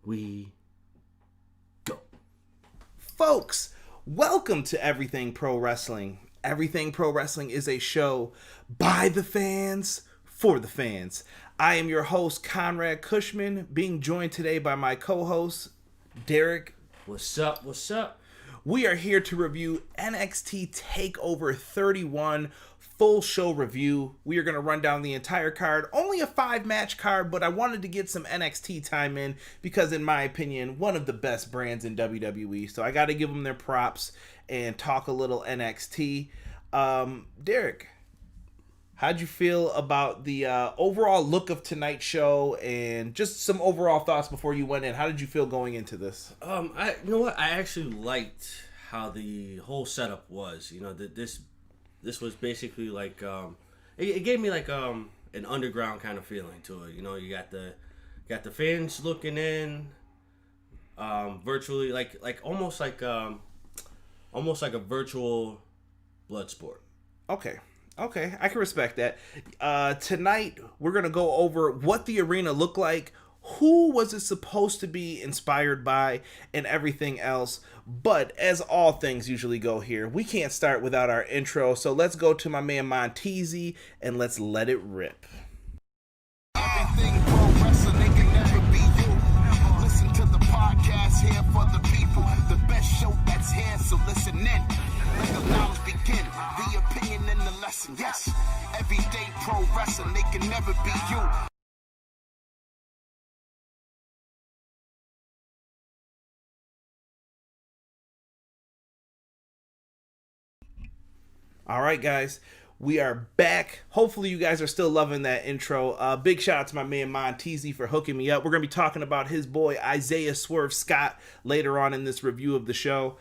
we go. Folks, welcome to Everything Pro Wrestling. Everything Pro Wrestling is a show by the fans, for the fans. I am your host, Conrad Cushman, being joined today by my co-host, Derek. What's up? What's up? We are here to review NXT TakeOver 31 full show review. We are going to run down the entire card. Only a 5-match card, but I wanted to get some NXT time in because, in my opinion, one of the best brands in WWE. So I got to give them their props and talk a little NXT. Derek, how'd you feel about the overall look of tonight's show and just some overall thoughts before you went in? How did you feel going into this? You know what? I actually liked how the whole setup was. You know, this was basically like it gave me like an underground kind of feeling to it. You know, you got the fans looking in virtually, like almost like a virtual blood sport. Okay, I can respect that. Tonight, we're going to go over what the arena looked like, who was it supposed to be inspired by, and everything else. But as all things usually go here, we can't start without our intro, so let's go to my man Montezzi, and let's let it rip. Everything pro wrestling, they can never be you. Listen to the podcast here for the people. The best show that's here, so listen in. Let the knowledge begin. The opinion and the lesson. Yes, everyday pro wrestling, they can never be you. All right, guys, we are back. Hopefully you guys are still loving that intro. Big shout out to my man Montezzi for hooking me up. We're going to be talking about his boy Isaiah Swerve Scott later on in this review of the show.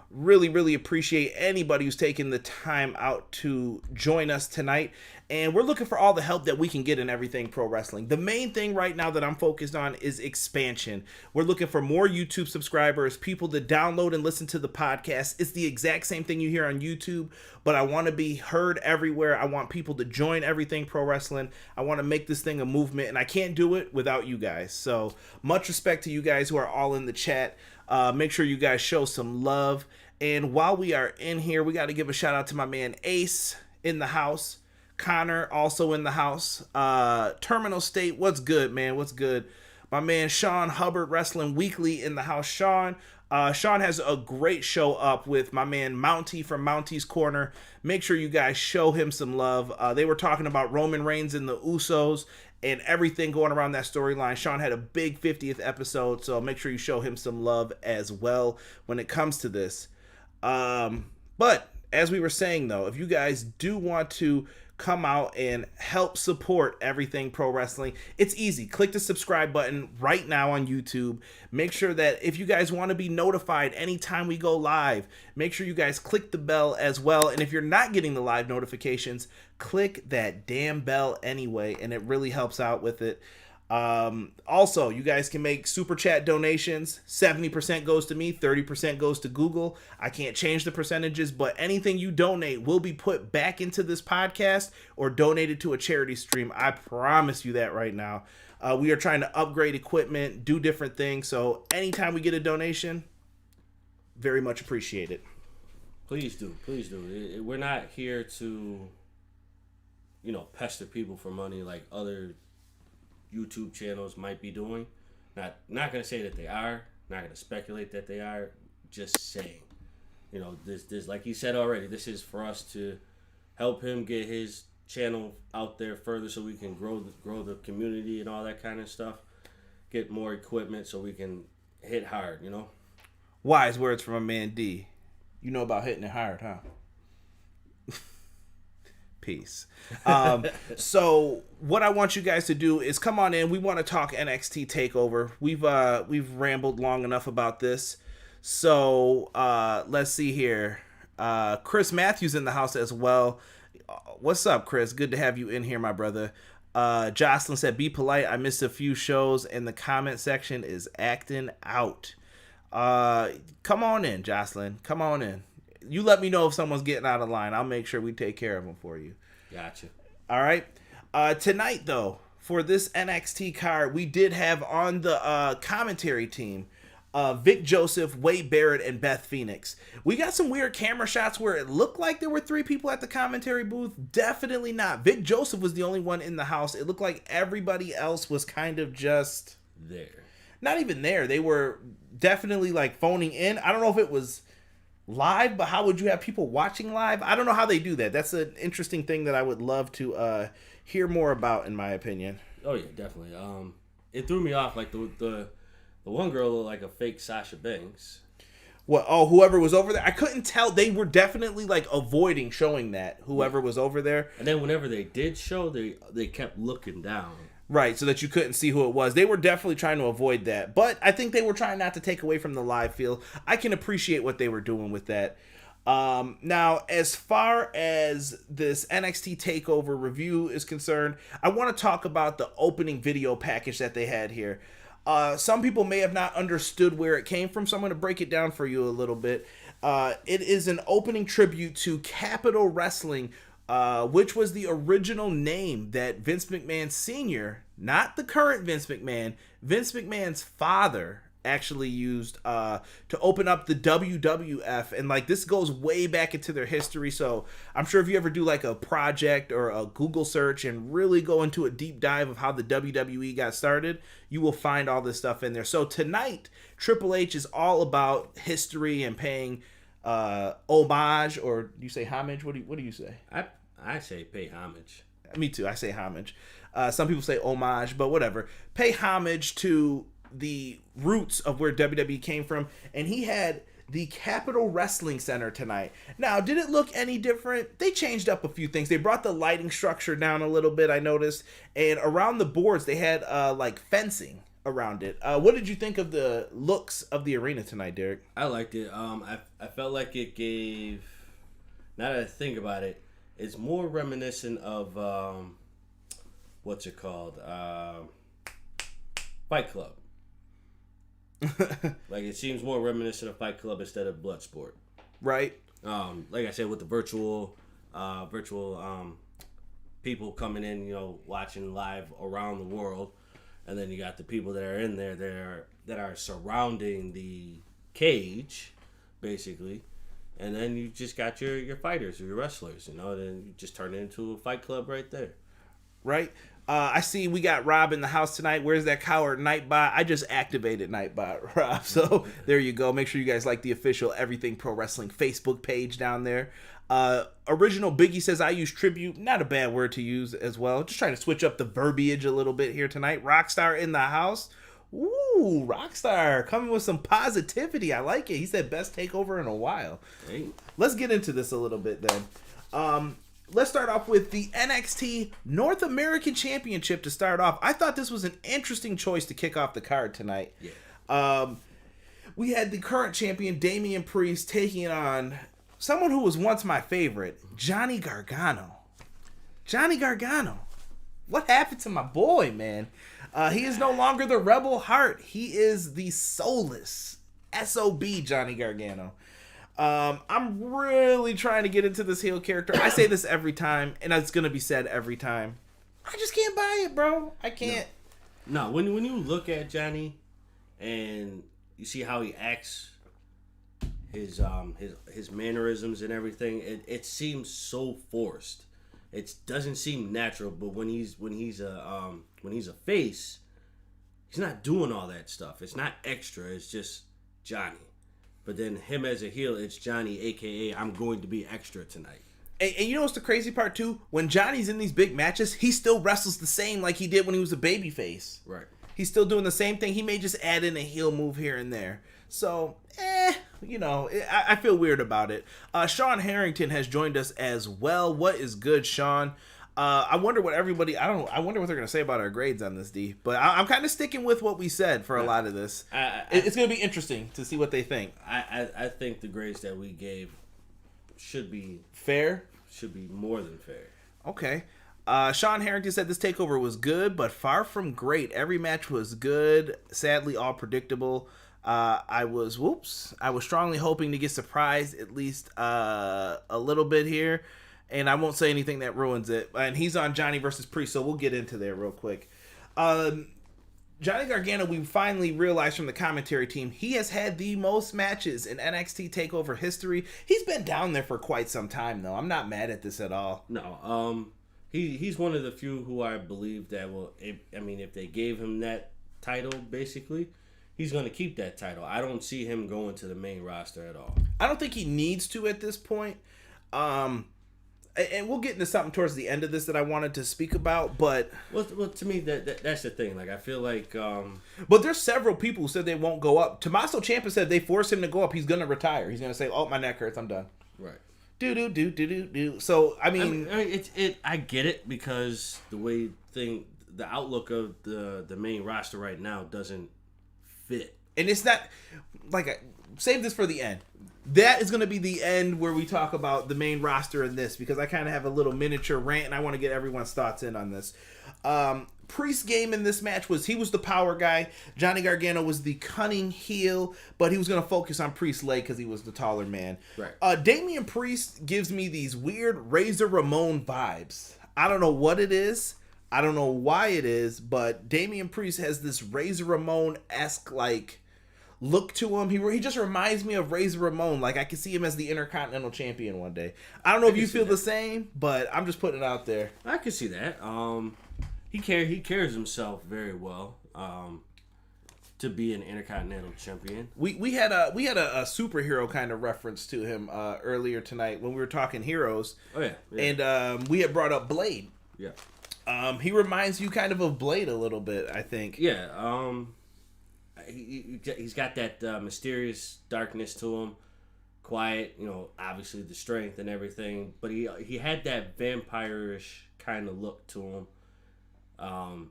Really appreciate anybody who's taking the time out to join us tonight, and we're looking for all the help that we can get in Everything Pro Wrestling. The main thing right now that I'm focused on is expansion. We're looking for more YouTube subscribers, people to download and listen to the podcast. It's the exact same thing you hear on YouTube, but I want to be heard everywhere. I want people to join Everything Pro Wrestling. I want to make this thing a movement, and I can't do it without you guys. So much respect to you guys who are all in the chat. Make sure you guys show some love. And while we are in here, we got to give a shout out to my man Ace in the house. Connor also in the house. Terminal State, what's good, man? What's good? My man Sean Hubbard, Wrestling Weekly in the house. Sean has a great show up with my man Mountie from Mountie's Corner. Make sure you guys show him some love. They were talking about Roman Reigns and the Usos and everything going around that storyline. Sean had a big 50th episode, so make sure you show him some love as well when it comes to this. But as we were saying, though, if you guys do want to come out and help support Everything Pro Wrestling, it's easy. Click the subscribe button right now on YouTube. Make sure that if you guys want to be notified anytime we go live, make sure you guys click the bell as well. And if you're not getting the live notifications, click that damn bell anyway, and it really helps out with it. Also, you guys can make super chat donations. 70% goes to me, 30% goes to Google. I can't change the percentages, but anything you donate will be put back into this podcast or donated to a charity stream. I promise you that right now. We are trying to upgrade equipment, do different things. So anytime we get a donation, very much appreciate it. Please do. We're not here to, pester people for money like other YouTube channels might be doing. Not gonna say that they are. Not gonna speculate that they are. Just saying, this like you said already. This is for us to help him get his channel out there further, so we can grow the community and all that kind of stuff. Get more equipment so we can hit hard. Wise words from a man D. You know about hitting it hard, huh? Peace. So what I want you guys to do is come on in. We want to talk NXT TakeOver. We've rambled long enough about this. So let's see here. Chris Matthews in the house as well. What's up, Chris? Good to have you in here, my brother. Jocelyn said, "Be polite. I missed a few shows, and the comment section is acting out." Come on in, Jocelyn. Come on in. You let me know if someone's getting out of line. I'll make sure we take care of them for you. Gotcha. All right. Tonight, though, for this NXT card, we did have on the commentary team Vic Joseph, Wade Barrett, and Beth Phoenix. We got some weird camera shots where it looked like there were 3 people at the commentary booth. Definitely not. Vic Joseph was the only one in the house. It looked like everybody else was kind of just there. Not even there. They were definitely like phoning in. I don't know if it was live, but how would you have people watching live? I don't know how they do that. That's an interesting thing that I would love to hear more about, in my opinion. Oh yeah, definitely. It threw me off. Like the one girl looked like a fake Sasha Banks. What? Oh, whoever was over there. I couldn't tell. They were definitely like avoiding showing that whoever was over there. And then whenever they did show, they kept looking down. Right, so that you couldn't see who it was. They were definitely trying to avoid that. But I think they were trying not to take away from the live feel. I can appreciate what they were doing with that. Now, as far as this NXT TakeOver review is concerned, I want to talk about the opening video package that they had here. Some people may have not understood where it came from, so I'm going to break it down for you a little bit. It is an opening tribute to Capital Wrestling, which was the original name that Vince McMahon Sr., not the current Vince McMahon's father, actually used to open up the WWF. And like, this goes way back into their history, so I'm sure if you ever do like a project or a Google search and really go into a deep dive of how the WWE got started, you will find all this stuff in there. So tonight, Triple H is all about history and paying homage, or do you say homage? What do you say? I say pay homage. Me too. I say homage. Some people say homage, but whatever. Pay homage to the roots of where WWE came from, and he had the Capitol Wrestling Center tonight. Now, did it look any different? They changed up a few things. They brought the lighting structure down a little bit, I noticed, and around the boards they had like fencing around it. What did you think of the looks of the arena tonight, Derek? I liked it. I felt like it gave, now that I think about it, it's more reminiscent of what's it called? Fight Club. Like, it seems more reminiscent of Fight Club instead of Bloodsport. Right. Like I said, with the virtual people coming in, watching live around the world, and then you got the people that are in there that are surrounding the cage, basically, and then you just got your fighters or your wrestlers, then you just turn it into a Fight Club right there. Right. I see we got Rob in the house tonight. Where's that coward Nightbot? I just activated Nightbot, Rob. So there you go. Make sure you guys like the official Everything Pro Wrestling Facebook page down there. Original Biggie says, I use tribute. Not a bad word to use as well. Just trying to switch up the verbiage a little bit here tonight. Rockstar in the house. Ooh, Rockstar coming with some positivity. I like it. He said best takeover in a while. Hey. Let's get into this a little bit then. Let's start off with the NXT North American Championship to start off. I thought this was an interesting choice to kick off the card tonight. Yeah. We had the current champion, Damian Priest, taking on someone who was once my favorite, Johnny Gargano. Johnny Gargano. What happened to my boy, man? He is no longer the Rebel Heart. He is the soulless SOB Johnny Gargano. I'm really trying to get into this heel character. I say this every time, and it's going to be said every time. I just can't buy it, bro. I can't. No, when you look at Johnny and you see how he acts, his mannerisms and everything, it seems so forced. It doesn't seem natural. But when he's a face, he's not doing all that stuff. It's not extra. It's just Johnny. But then him as a heel, it's Johnny, a.k.a. I'm going to be extra tonight. And you know what's the crazy part, too? When Johnny's in these big matches, he still wrestles the same like he did when he was a babyface. Right. He's still doing the same thing. He may just add in a heel move here and there. So, I feel weird about it. Sean Harrington has joined us as well. What is good, Sean? I wonder what I wonder what they're going to say about our grades on this, D. But I'm kind of sticking with what we said for a lot of this. It's going to be interesting to see what they think. I think the grades that we gave should be fair. Should be more than fair. Okay. Sean Harrington said this takeover was good, but far from great. Every match was good. Sadly, all predictable. I was strongly hoping to get surprised at least a little bit here. And I won't say anything that ruins it. And he's on Johnny versus Priest, so we'll get into there real quick. Johnny Gargano, we finally realized from the commentary team, he has had the most matches in NXT TakeOver history. He's been down there for quite some time, though. I'm not mad at this at all. No, he's one of the few who I believe that will. If they gave him that title, basically, he's going to keep that title. I don't see him going to the main roster at all. I don't think he needs to at this point. And we'll get into something towards the end of this that I wanted to speak about, but... Well, to me, that's the thing. Like, I feel like... But there's several people who said they won't go up. Tommaso Ciampa said if they force him to go up, he's going to retire. He's going to say, oh, my neck hurts, I'm done. Right. Do. So, I mean I get it, because the outlook of the main roster right now doesn't fit. And it's not... save this for the end. That is going to be the end where we talk about the main roster in this, because I kind of have a little miniature rant and I want to get everyone's thoughts in on this. Priest's game in this match was he was the power guy. Johnny Gargano was the cunning heel, but he was going to focus on Priest's leg because he was the taller man. Right. Damian Priest gives me these weird Razor Ramon vibes. I don't know what it is. I don't know why it is, but Damian Priest has this Razor Ramon-esque look to him. He just reminds me of Razor Ramon. Like, I can see him as the Intercontinental Champion one day. I don't know if you feel the same, but I'm just putting it out there. I can see that. He carries himself very well to be an Intercontinental Champion. We had a superhero kind of reference to him earlier tonight when we were talking heroes. Oh yeah. And we had brought up Blade. Yeah. He reminds you kind of Blade a little bit, I think. Yeah. He's got that mysterious darkness to him, quiet, obviously the strength and everything, but he had that vampire-ish kind of look to him.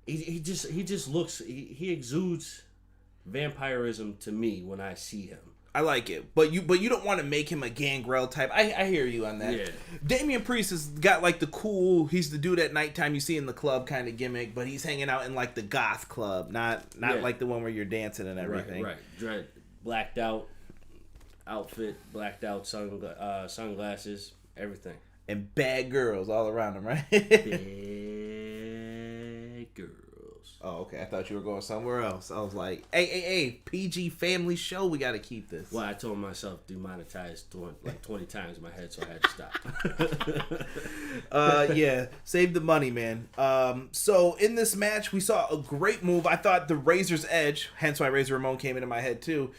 He just looks, he exudes vampirism to me when I see him. I like it, but you don't want to make him a Gangrel type. I hear you on that. Yeah. Damian Priest has got the cool. He's the dude at nighttime you see in the club kind of gimmick, but he's hanging out in the goth club, not like the one where you're dancing and everything. Right. Blacked out outfit, blacked out sunglasses, everything, and bad girls all around him, right? Bad girls. Oh, okay. I thought you were going somewhere else. I was like, hey, PG family show. We got to keep this. Well, I told myself demonetized 20 times in my head, so I had to stop. Yeah, save the money, man. So in this match, we saw a great move. I thought the Razor's Edge, hence why Razor Ramon came into my head too.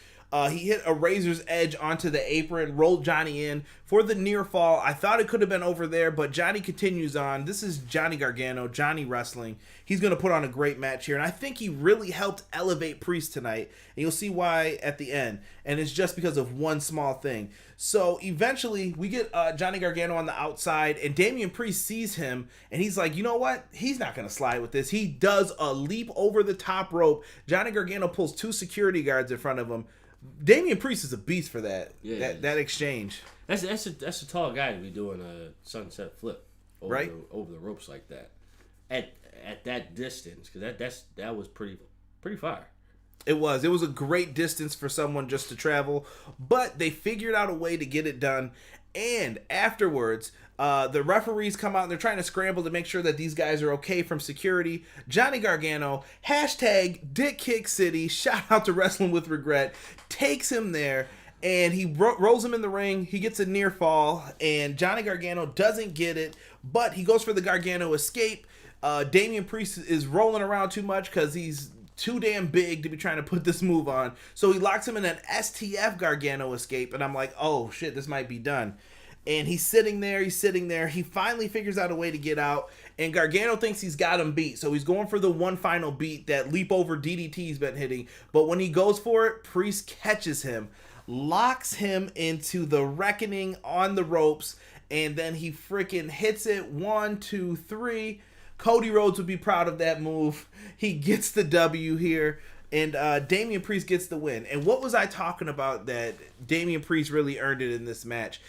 He hit a Razor's Edge onto the apron, rolled Johnny in for the near fall. I thought it could have been over there, but Johnny continues on. This is Johnny Gargano, Johnny Wrestling. He's going to put on a great match here, and I think he really helped elevate Priest tonight, and you'll see why at the end, and it's just because of one small thing. So eventually, we get Johnny Gargano on the outside, and Damian Priest sees him, and he's like, you know what? He's not going to slide with this. He does a leap over the top rope. Johnny Gargano pulls 2 security guards in front of him. Damian Priest is a beast for that. Yeah. That exchange. That's a tall guy to be doing a sunset flip over the ropes like that at that distance, because that was pretty far. It was a great distance for someone just to travel, but they figured out a way to get it done. And afterwards, the referees come out and they're trying to scramble to make sure that these guys are okay from security. Johnny Gargano, #Dick Kick City, shout out to Wrestling with Regret, takes him there and he rolls him in the ring. He gets a near fall and Johnny Gargano doesn't get it, but he goes for the Gargano escape. Damian Priest is rolling around too much because he's too damn big to be trying to put this move on. So he locks him in an STF Gargano escape, and I'm like, oh shit, this might be done. And he's sitting there. He finally figures out a way to get out, and Gargano thinks he's got him beat. So he's going for the one final beat, that leap over DDT's been hitting. But when he goes for it, Priest catches him, locks him into the reckoning on the ropes, and then he freaking hits it. 1, 2, 3. Cody Rhodes would be proud of that move. He gets the W here, and Damian Priest gets the win. And what was I talking about that Damian Priest really earned it in this match?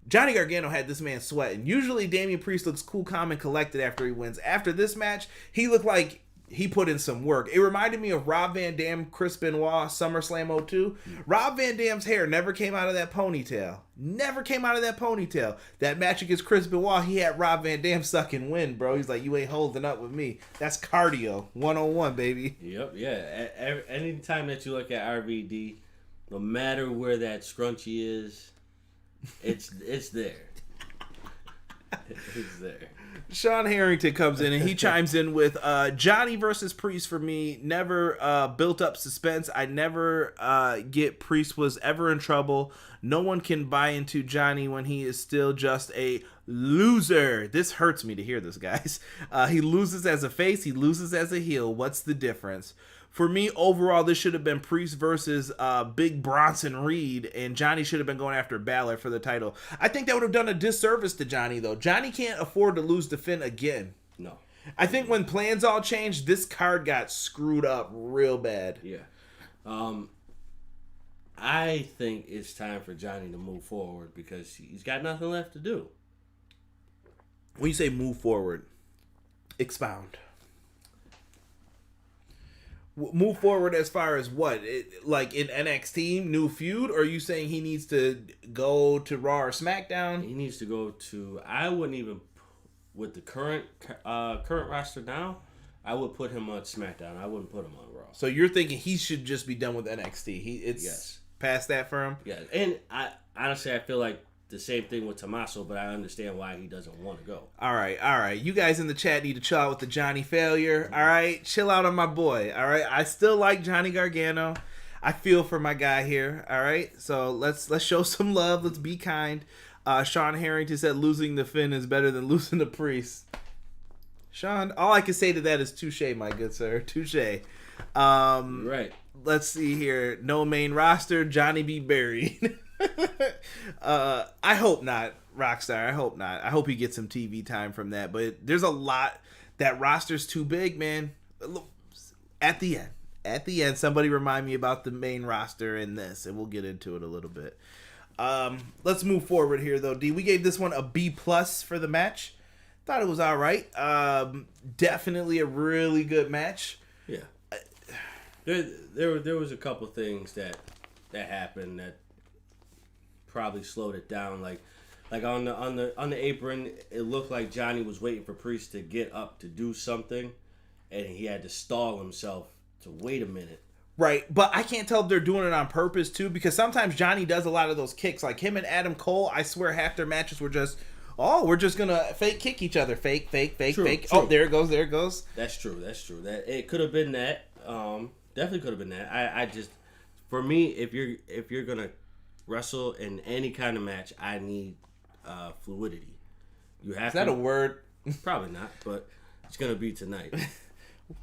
Johnny Gargano had this man sweating. Usually Damian Priest looks cool, calm, and collected after he wins. After this match, he looked like he put in some work. It reminded me of Rob Van Dam, Chris Benoit, SummerSlam 02. Rob Van Dam's hair never came out of that ponytail. Never came out of that ponytail. That match against Chris Benoit, he had Rob Van Dam sucking wind, bro. He's like, you ain't holding up with me. That's cardio 101, baby. Yep, yeah. Anytime that you look at RVD, no matter where that scrunchie is, it's there. It's there. Sean Harrington comes in and he chimes in with Johnny versus Priest for me never built up suspense. I never get Priest was ever in trouble. No one can buy into Johnny when he is still just a loser. This hurts me to hear this, guys. He loses as a face. He loses as a heel. What's the difference? For me, overall, this should have been Priest versus Big Bronson Reed, and Johnny should have been going after Balor for the title. I think that would have done a disservice to Johnny, though. Johnny can't afford to lose to Finn again. No. I think when plans all changed, this card got screwed up real bad. Yeah. I think it's time for Johnny to move forward because he's got nothing left to do. When you say move forward, expound. Move forward as far as what? Like in NXT, new feud? Or are you saying he needs to go to Raw or SmackDown? He needs to go to... I wouldn't even... With the current roster now, I would put him on SmackDown. I wouldn't put him on Raw. So you're thinking he should just be done with NXT. It's yes. Past that for him? Yeah. And I feel like the same thing with Tommaso, but I understand why he doesn't want to go. All right. You guys in the chat need to chill out with the Johnny failure. All right, chill out on my boy. All right, I still like Johnny Gargano. I feel for my guy here. All right, so let's show some love. Let's be kind. Sean Harrington said losing the Finn is better than losing the Priest. Sean, all I can say to that is touche, my good sir. Touche. Right. Let's see here. No main roster. Johnny be buried. I hope not, Rockstar. I hope not. I hope he gets some TV time from that. But there's a lot. That roster's too big, man. At the end, somebody remind me about the main roster in this, and we'll get into it a little bit. Let's move forward here, though. D, we gave this one a B+ for the match. Thought it was all right. Definitely a really good match. Yeah. There was a couple things that happened that probably slowed it down. Like on the apron, it looked like Johnny was waiting for Priest to get up to do something, and he had to stall himself to wait a minute. Right, but I can't tell if they're doing it on purpose too, because sometimes Johnny does a lot of those kicks. Like him and Adam Cole, I swear half their matches were just, we're just gonna fake kick each other, fake. True. Oh, there it goes. That's true. That it could have been that. Definitely could have been that. I just, for me, if you're gonna wrestle in any kind of match, I need fluidity. You have. Is that a word? Probably not, but it's gonna be tonight.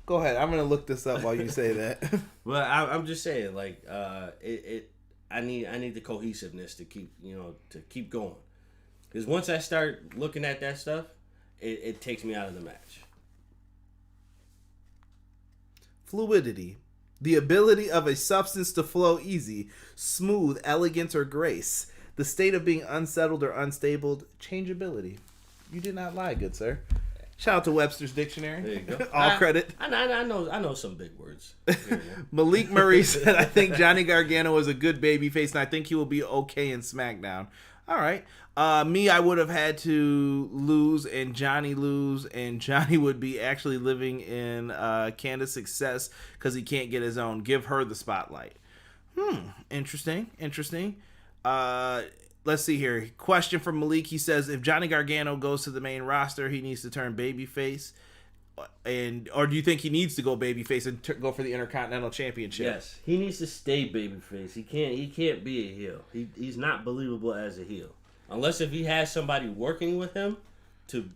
Go ahead. I'm gonna look this up while you say that. But I'm just saying, like, I need the cohesiveness to keep going. Because once I start looking at that stuff, it takes me out of the match. Fluidity. The ability of a substance to flow easy, smooth, elegance, or grace. The state of being unsettled or unstable. Changeability. You did not lie, good sir. Shout out to Webster's Dictionary. There you go. All credit. I know some big words. Malik Murray said, I think Johnny Gargano is a good babyface, and I think he will be okay in SmackDown. All right. I would have had to lose and Johnny lose, and Johnny would be actually living in Candice's success because he can't get his own. Give her the spotlight. Interesting. Let's see here. Question from Malik. He says, if Johnny Gargano goes to the main roster, he needs to turn babyface. Or do you think he needs to go babyface and go for the Intercontinental Championship? Yes. He needs to stay babyface. He can't be a heel. He's not believable as a heel. Unless if he has somebody working with him to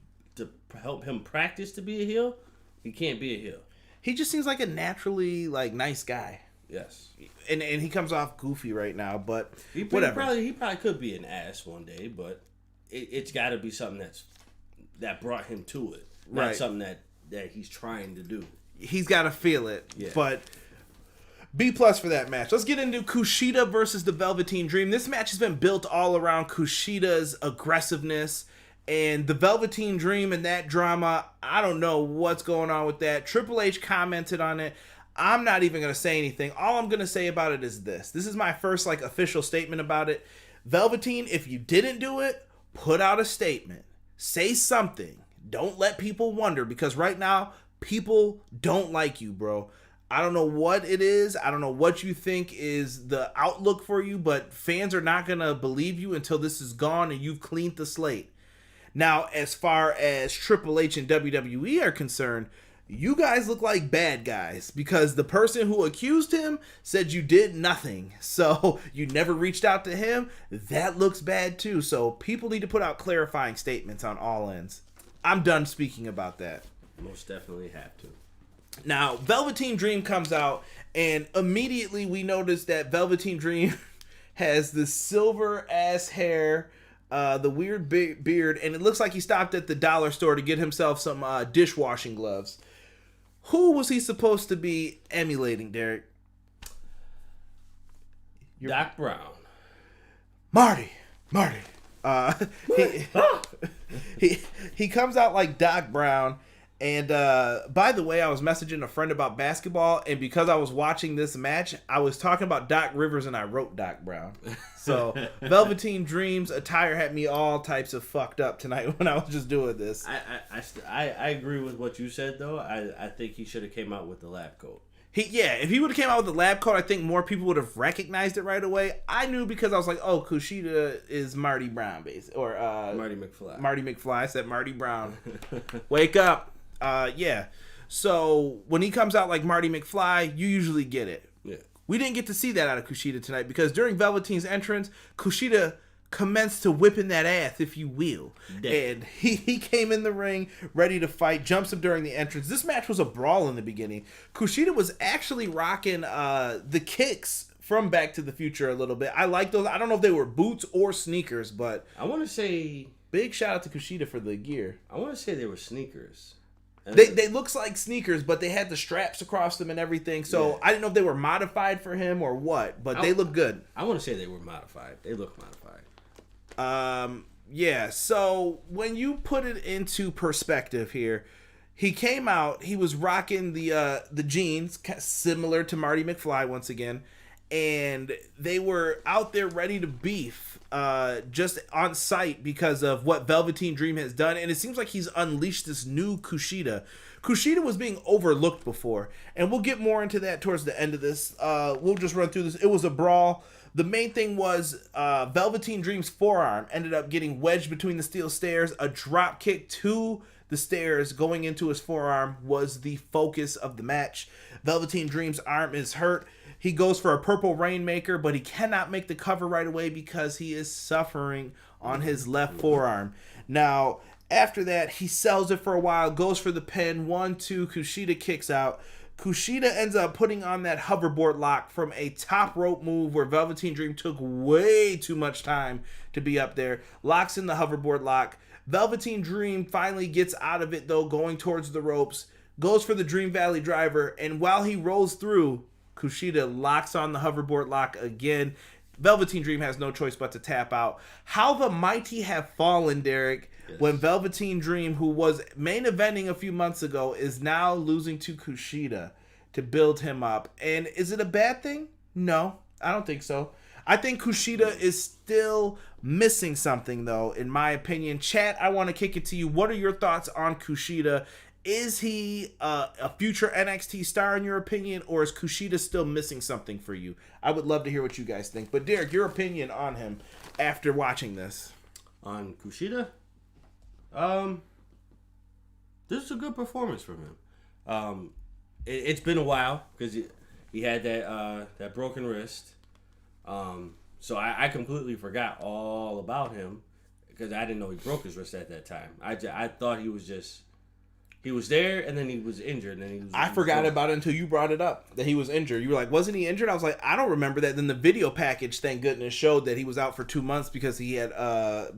help him practice to be a heel, he can't be a heel. He just seems like a naturally nice guy. Yes. And he comes off goofy right now, but whatever. He probably could be an ass one day, but it's got to be something that brought him to it, not something that he's trying to do. He's got to feel it, but B+ for that match. Let's get into Kushida versus the Velveteen Dream. This match has been built all around Kushida's aggressiveness And the Velveteen Dream and that drama, I don't know what's going on with that. Triple H commented on it. I'm not even going to say anything. All I'm going to say about it is this. This is my first like official statement about it. Velveteen, if you didn't do it, put out a statement. Say something. Don't let people wonder, because right now, people don't like you, bro. I don't know what it is. I don't know what you think is the outlook for you, but fans are not going to believe you until this is gone and you've cleaned the slate. Now, as far as Triple H and WWE are concerned, you guys look like bad guys, because the person who accused him said you did nothing. So you never reached out to him. That looks bad too. So people need to put out clarifying statements on all ends. I'm done speaking about that. Most definitely have to. Now, Velveteen Dream comes out, and immediately we notice that Velveteen Dream has this silver-ass hair, the weird beard, and it looks like he stopped at the dollar store to get himself some dishwashing gloves. Who was he supposed to be emulating, Derek? Doc Brown. Marty. He comes out like Doc Brown. And by the way, I was messaging a friend about basketball, and because I was watching this match, I was talking about Doc Rivers and I wrote Doc Brown. So Velveteen Dream's attire had me all types of fucked up tonight when I was just doing this. I agree with what you said, though. I think he should have came out with the lab coat. If he would have came out with the lab coat, I think more people would have recognized it right away. I knew because I was like, oh, Kushida is Marty Brown, basically. Or Marty McFly. Marty McFly. I said Marty Brown. Wake up. So when he comes out like Marty McFly, you usually get it. Yeah. We didn't get to see that out of Kushida tonight, because during Velveteen's entrance, Kushida commenced to whipping that ass, if you will. Damn. And he came in the ring ready to fight, jumps him during the entrance. This match was a brawl in the beginning. Kushida was actually rocking the kicks from Back to the Future a little bit. I like those. I don't know if they were boots or sneakers, but I want to say big shout out to Kushida for the gear. I want to say they were sneakers. They looks like sneakers, but they had the straps across them and everything. So yeah. I didn't know if they were modified for him or what, but they look good. I want to say they were modified. They look modified. So when you put it into perspective here, he came out, he was rocking the jeans, similar to Marty McFly once again, and they were out there ready to beef, just on site because of what Velveteen Dream has done, and it seems like he's unleashed this new Kushida. Kushida was being overlooked before, and we'll get more into that towards the end of this. We'll just run through this. It was a brawl. The main thing was Velveteen Dream's forearm ended up getting wedged between the steel stairs. A drop kick to the stairs going into his forearm was the focus of the match. Velveteen Dream's arm is hurt. He goes for a purple rainmaker, but he cannot make the cover right away because he is suffering on his left forearm. Now, after that, he sells it for a while, goes for the pin. 1-2, Kushida kicks out. Kushida ends up putting on that hoverboard lock from a top rope move where Velveteen Dream took way too much time to be up there. Locks in the hoverboard lock. Velveteen Dream finally gets out of it, though, going towards the ropes. Goes for the Dream Valley driver, and while he rolls through, Kushida locks on the hoverboard lock again. Velveteen Dream has no choice but to tap out. How the mighty have fallen, Derek, yes. When Velveteen Dream, who was main eventing a few months ago, is now losing to Kushida to build him up. And is it a bad thing? No, I don't think so. I think Kushida is still missing something, though, in my opinion. Chat, I want to kick it to you. What are your thoughts on Kushida? Is he a future NXT star in your opinion, or is Kushida still missing something for you? I would love to hear what you guys think. But Derek, your opinion on him after watching this. On Kushida? This is a good performance from him. It's been a while because he had that broken wrist. So I completely forgot all about him because I didn't know he broke his wrist at that time. I thought he was there, and then he was injured. And I forgot about it until you brought it up, that he was injured. You were like, wasn't he injured? I was like, I don't remember that. Then the video package, thank goodness, showed that he was out for 2 months because he had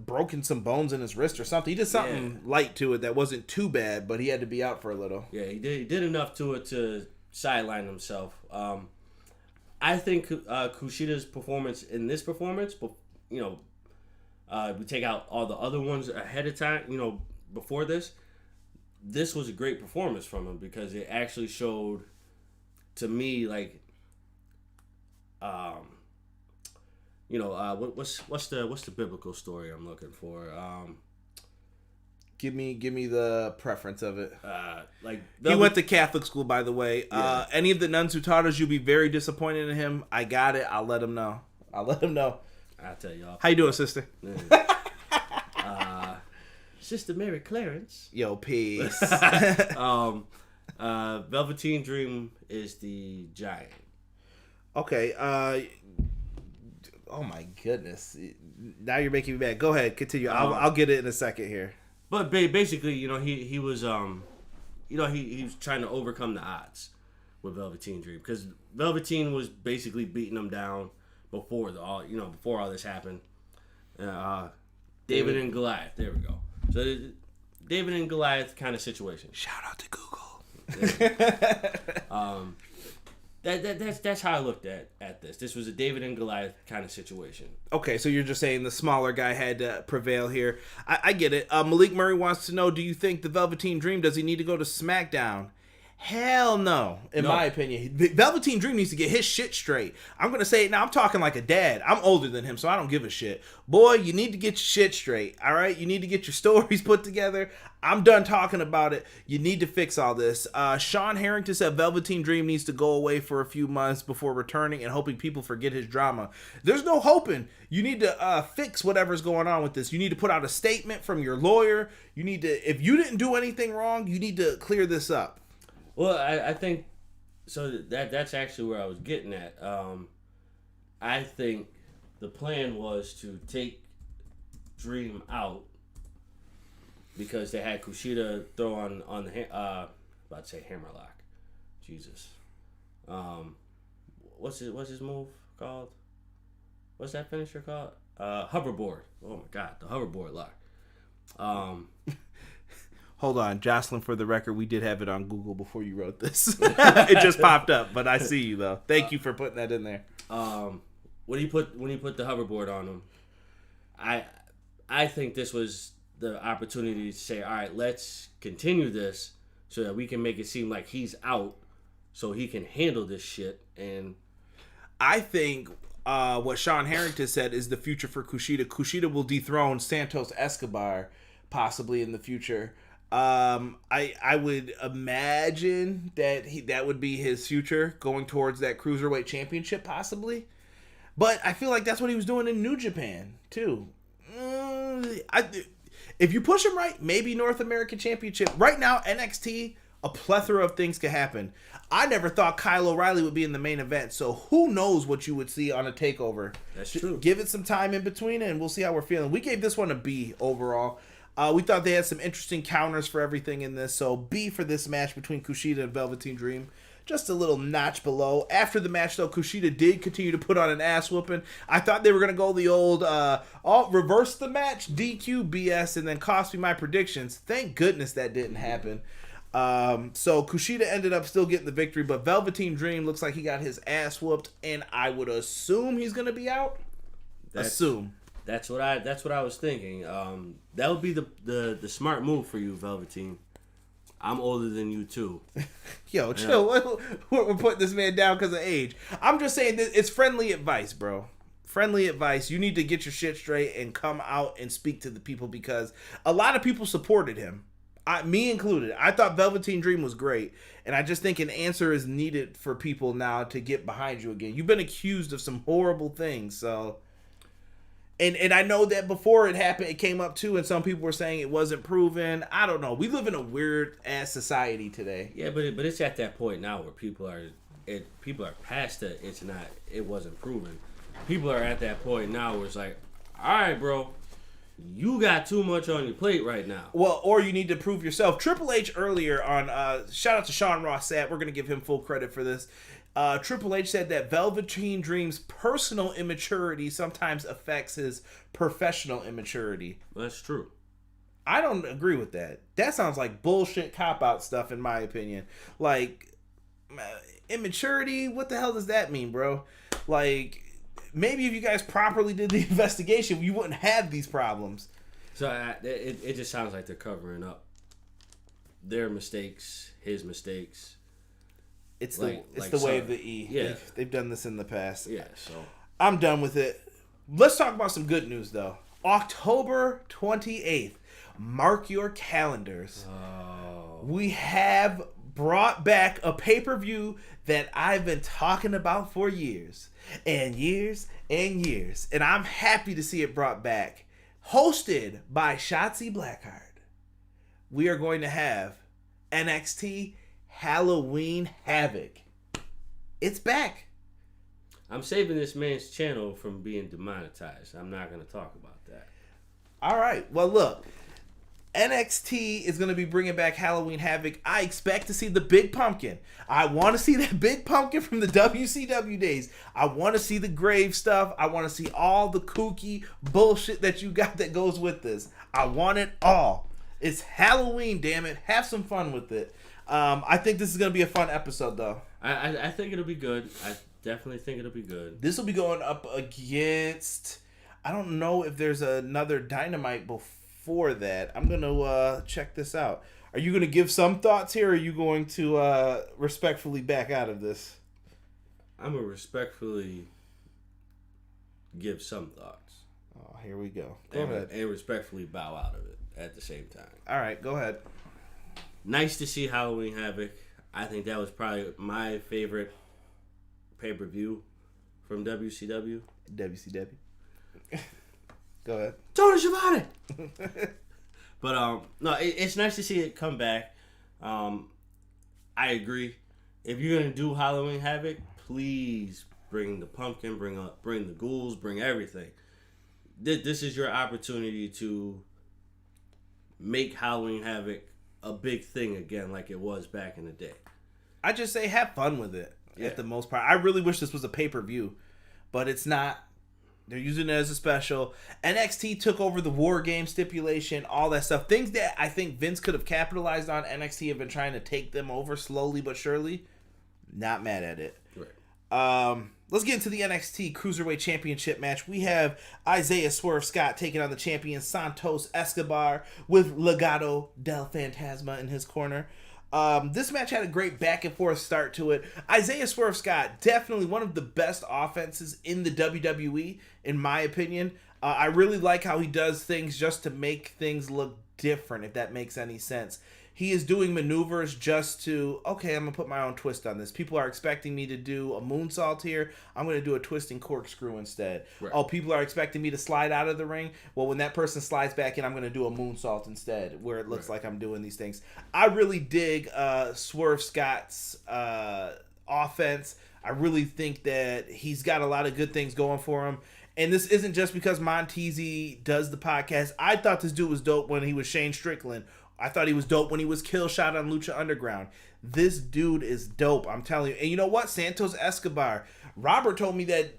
broken some bones in his wrist or something. He did something light to it that wasn't too bad, but he had to be out for a little. Yeah, he did enough to it to sideline himself. I think Kushida's performance in this performance, we take out all the other ones ahead of time, before this was a great performance from him because it actually showed to me like, what's the biblical story I'm looking for? Give me the preference of it. He went to Catholic school, by the way. Yeah. Any of the nuns who taught us, you'll be very disappointed in him. I got it. I'll let him know. I'll tell y'all. How you doing, sister? Sister Mary Clarence. Yo, peace. Velveteen Dream is the giant. Okay. Oh my goodness. Now you're making me mad. Go ahead. Continue. I'll get it in a second here. But basically, he was he was trying to overcome the odds with Velveteen Dream because Velveteen was basically beating him down before all this happened. David and Goliath. There we go. So David and Goliath kind of situation. Shout out to Google. That's how I looked at this. This was a David and Goliath kind of situation. Okay, so you're just saying the smaller guy had to prevail here. I get it. Malik Murray wants to know, do you think the Velveteen Dream, does he need to go to SmackDown? Hell no, in my opinion. Velveteen Dream needs to get his shit straight. I'm going to say it now. I'm talking like a dad. I'm older than him, so I don't give a shit. Boy, you need to get your shit straight, all right? You need to get your stories put together. I'm done talking about it. You need to fix all this. Sean Harrington said Velveteen Dream needs to go away for a few months before returning and hoping people forget his drama. There's no hoping. You need to fix whatever's going on with this. You need to put out a statement from your lawyer. You need to, if you didn't do anything wrong, you need to clear this up. Well, I think so. That's actually where I was getting at. I think the plan was to take Dream out because they had Kushida throw on the about to say hammerlock. Jesus, what's his move called? What's that finisher called? Hoverboard. Oh my God, the hoverboard lock. Hold on, Jocelyn, for the record, we did have it on Google before you wrote this. It just popped up, but I see you, though. Thank you for putting that in there. When he put the hoverboard on him, I think this was the opportunity to say, all right, let's continue this so that we can make it seem like he's out so he can handle this shit. And I think what Sean Harrington said is the future for Kushida. Kushida will dethrone Santos Escobar possibly in the future. I would imagine that would be his future going towards that Cruiserweight Championship possibly. But I feel like that's what he was doing in New Japan too. If you push him right, maybe North American Championship. Right now, NXT, a plethora of things could happen. I never thought Kyle O'Reilly would be in the main event, so who knows what you would see on a TakeOver. That's true. Give it some time in between, and we'll see how we're feeling. We gave this one a B overall. We thought they had some interesting counters for everything in this, so B for this match between Kushida and Velveteen Dream. Just a little notch below. After the match, though, Kushida did continue to put on an ass whooping. I thought they were going to go the old, reverse the match, DQ, BS, and then cost me my predictions. Thank goodness that didn't happen. So Kushida ended up still getting the victory, but Velveteen Dream looks like he got his ass whooped, and I would assume he's going to be out. That's what I was thinking. That would be the smart move for you, Velveteen. I'm older than you too. Yo, chill. We're putting this man down because of age. I'm just saying that it's friendly advice, bro. Friendly advice. You need to get your shit straight and come out and speak to the people because a lot of people supported him. Me included. I thought Velveteen Dream was great, and I just think an answer is needed for people now to get behind you again. You've been accused of some horrible things, so... And I know that before it happened, it came up too, and some people were saying it wasn't proven. I don't know. We live in a weird-ass society today. Yeah, but it's at that point now where people are past that it wasn't proven. People are at that point now where it's like, all right, bro, you got too much on your plate right now. Well, or you need to prove yourself. Triple H earlier on, shout out to Sean Ross Sapp. We're going to give him full credit for this. Triple H said that Velveteen Dream's personal immaturity sometimes affects his professional immaturity. That's true. I don't agree with that. That sounds like bullshit cop-out stuff in my opinion. Like, immaturity, what the hell does that mean, bro? Like, maybe if you guys properly did the investigation, you wouldn't have these problems. So it just sounds like they're covering up their mistakes, his mistakes. It's the way of the E. Yeah. They've done this in the past. Yeah, so. I'm done with it. Let's talk about some good news, though. October 28th. Mark your calendars. Oh. We have brought back a pay-per-view that I've been talking about for years and years and years. And I'm happy to see it brought back. Hosted by Shotzi Blackheart. We are going to have NXT Halloween Havoc. It's back. I'm saving this man's channel from being demonetized. I'm not going to talk about that. All right. Well, look. NXT is going to be bringing back Halloween Havoc. I expect to see the Big Pumpkin. I want to see that Big Pumpkin from the WCW days. I want to see the grave stuff. I want to see all the kooky bullshit that you got that goes with this. I want it all. It's Halloween, damn it. Have some fun with it. I think this is going to be a fun episode, though. I think it'll be good. I definitely think it'll be good. This will be going up against... I don't know if there's another Dynamite before that. I'm going to check this out. Are you going to give some thoughts here, or are you going to respectfully back out of this? I'm going to respectfully give some thoughts. Oh, here we go. Go ahead. And respectfully bow out of it at the same time. All right, go ahead. Nice to see Halloween Havoc. I think that was probably my favorite pay-per-view from WCW. WCW. Go ahead. Tony Schiavone! But no, it's nice to see it come back. I agree. If you're gonna do Halloween Havoc, please bring the pumpkin, bring the ghouls, bring everything. This is your opportunity to make Halloween Havoc a big thing again, like it was back in the day. I just say have fun with it. At the most part, I really wish this was a pay-per-view, but it's not. They're using it as a special. NXT took over the War Game stipulation, all that stuff. Things that I think Vince could have capitalized on. NXT have been trying to take them over slowly but surely. Not mad at it. Right. Let's get into the NXT Cruiserweight Championship match. We have Isaiah Swerve Scott taking on the champion Santos Escobar with Legado del Fantasma in his corner. This match had a great back and forth start to it. Isaiah Swerve Scott, definitely one of the best offenses in the WWE, in my opinion. I really like how he does things just to make things look different, if that makes any sense. He is doing maneuvers just to, okay, I'm going to put my own twist on this. People are expecting me to do a moonsault here. I'm going to do a twisting corkscrew instead. Right. Oh, people are expecting me to slide out of the ring. Well, when that person slides back in, I'm going to do a moonsault instead, where it looks like I'm doing these things. I really dig Swerve Scott's offense. I really think that he's got a lot of good things going for him. And this isn't just because Montezzi does the podcast. I thought this dude was dope when he was Shane Strickland. I thought he was dope when he was Killshot on Lucha Underground. This dude is dope, I'm telling you. And you know what? Santos Escobar. Robert told me that,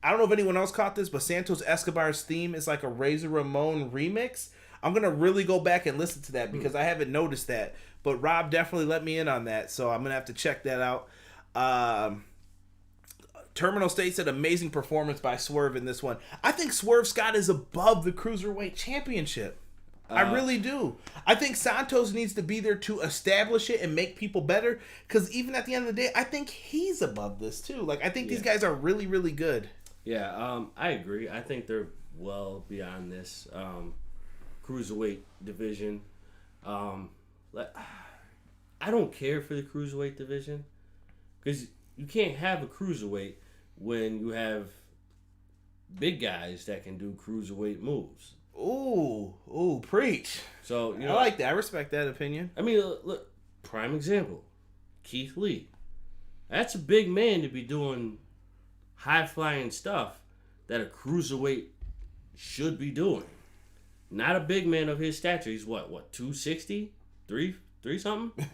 I don't know if anyone else caught this, but Santos Escobar's theme is like a Razor Ramon remix. I'm going to really go back and listen to that because I haven't noticed that. But Rob definitely let me in on that, so I'm going to have to check that out. Terminal State said amazing performance by Swerve in this one. I think Swerve Scott is above the Cruiserweight Championship. I really do. I think Santos needs to be there to establish it and make people better. Because even at the end of the day, I think he's above this too. Like, I think these guys are really, really good. Yeah, I agree. I think they're well beyond this cruiserweight division. I don't care for the cruiserweight division because you can't have a cruiserweight when you big guys that can do cruiserweight moves. Ooh, preach. So, you know, I like that. I respect that opinion. I mean, look, prime example, Keith Lee. That's a big man to be doing high-flying stuff that a cruiserweight should be doing. Not a big man of his stature. He's what, 260? 3 something?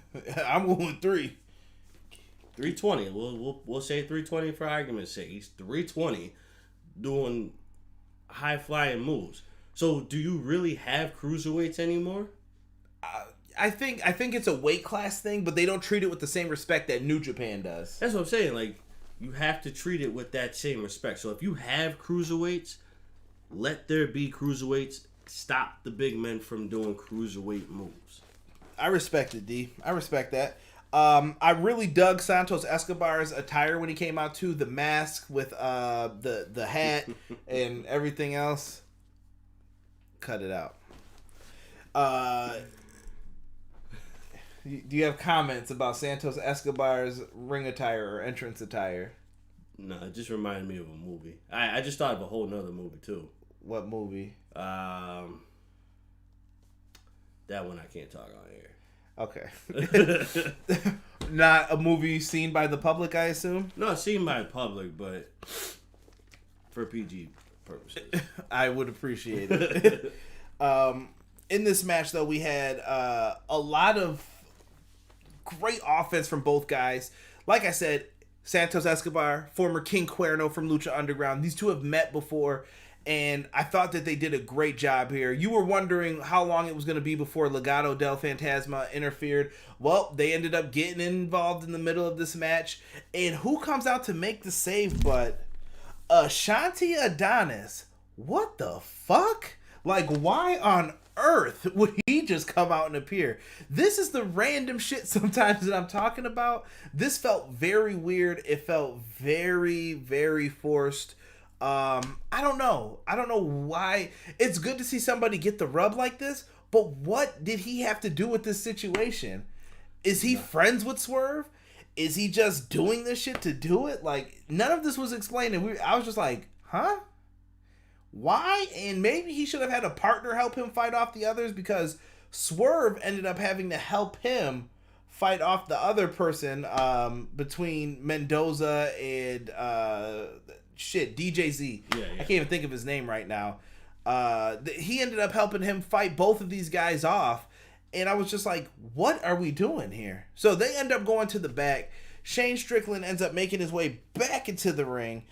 I'm going 3. 320. We'll say 320 for argument's sake. He's 320 doing high-flying moves. So, do you really have cruiserweights anymore? I think it's a weight class thing, but they don't treat it with the same respect that New Japan does. That's what I'm saying. Like, you have to treat it with that same respect. So if you have cruiserweights, let there be cruiserweights. Stop the big men from doing cruiserweight moves. I respect it, D. I respect that. I really dug Santos Escobar's attire when he came out too. The mask with the hat and everything else. Cut it out. Do you have comments about Santos Escobar's ring attire or entrance attire? No, it just reminded me of a movie. I just thought of a whole nother movie too. What movie? That one I can't talk on here. Okay. Not a movie seen by the public, I assume? No, seen by the public, but for PG purposes. I would appreciate it. In this match, though, we had a lot of great offense from both guys. Like I said, Santos Escobar, former King Cuerno from Lucha Underground. These two have met before, and I thought that they did a great job here. You were wondering how long it was going to be before Legado del Fantasma interfered. Well, they ended up getting involved in the middle of this match. And who comes out to make the save but Ashanti Adonis? What the fuck? Like, why on earth would he just come out and appear? This is the random shit sometimes that I'm talking about. This felt very weird. It felt very, very forced. I don't know why. It's good to see somebody get the rub like this, but what did he have to do with this situation? Is he friends with Swerve? Is he just doing this shit to do it? Like, none of this was explained, and I was just like, huh? Why? And maybe he should have had a partner help him fight off the others, because Swerve ended up having to help him fight off the other person between Mendoza and DJZ. Yeah. I can't even think of his name right now. He ended up helping him fight both of these guys off, and I was just like, what are we doing here? So they end up going to the back. Shane Strickland ends up making his way back into the ring.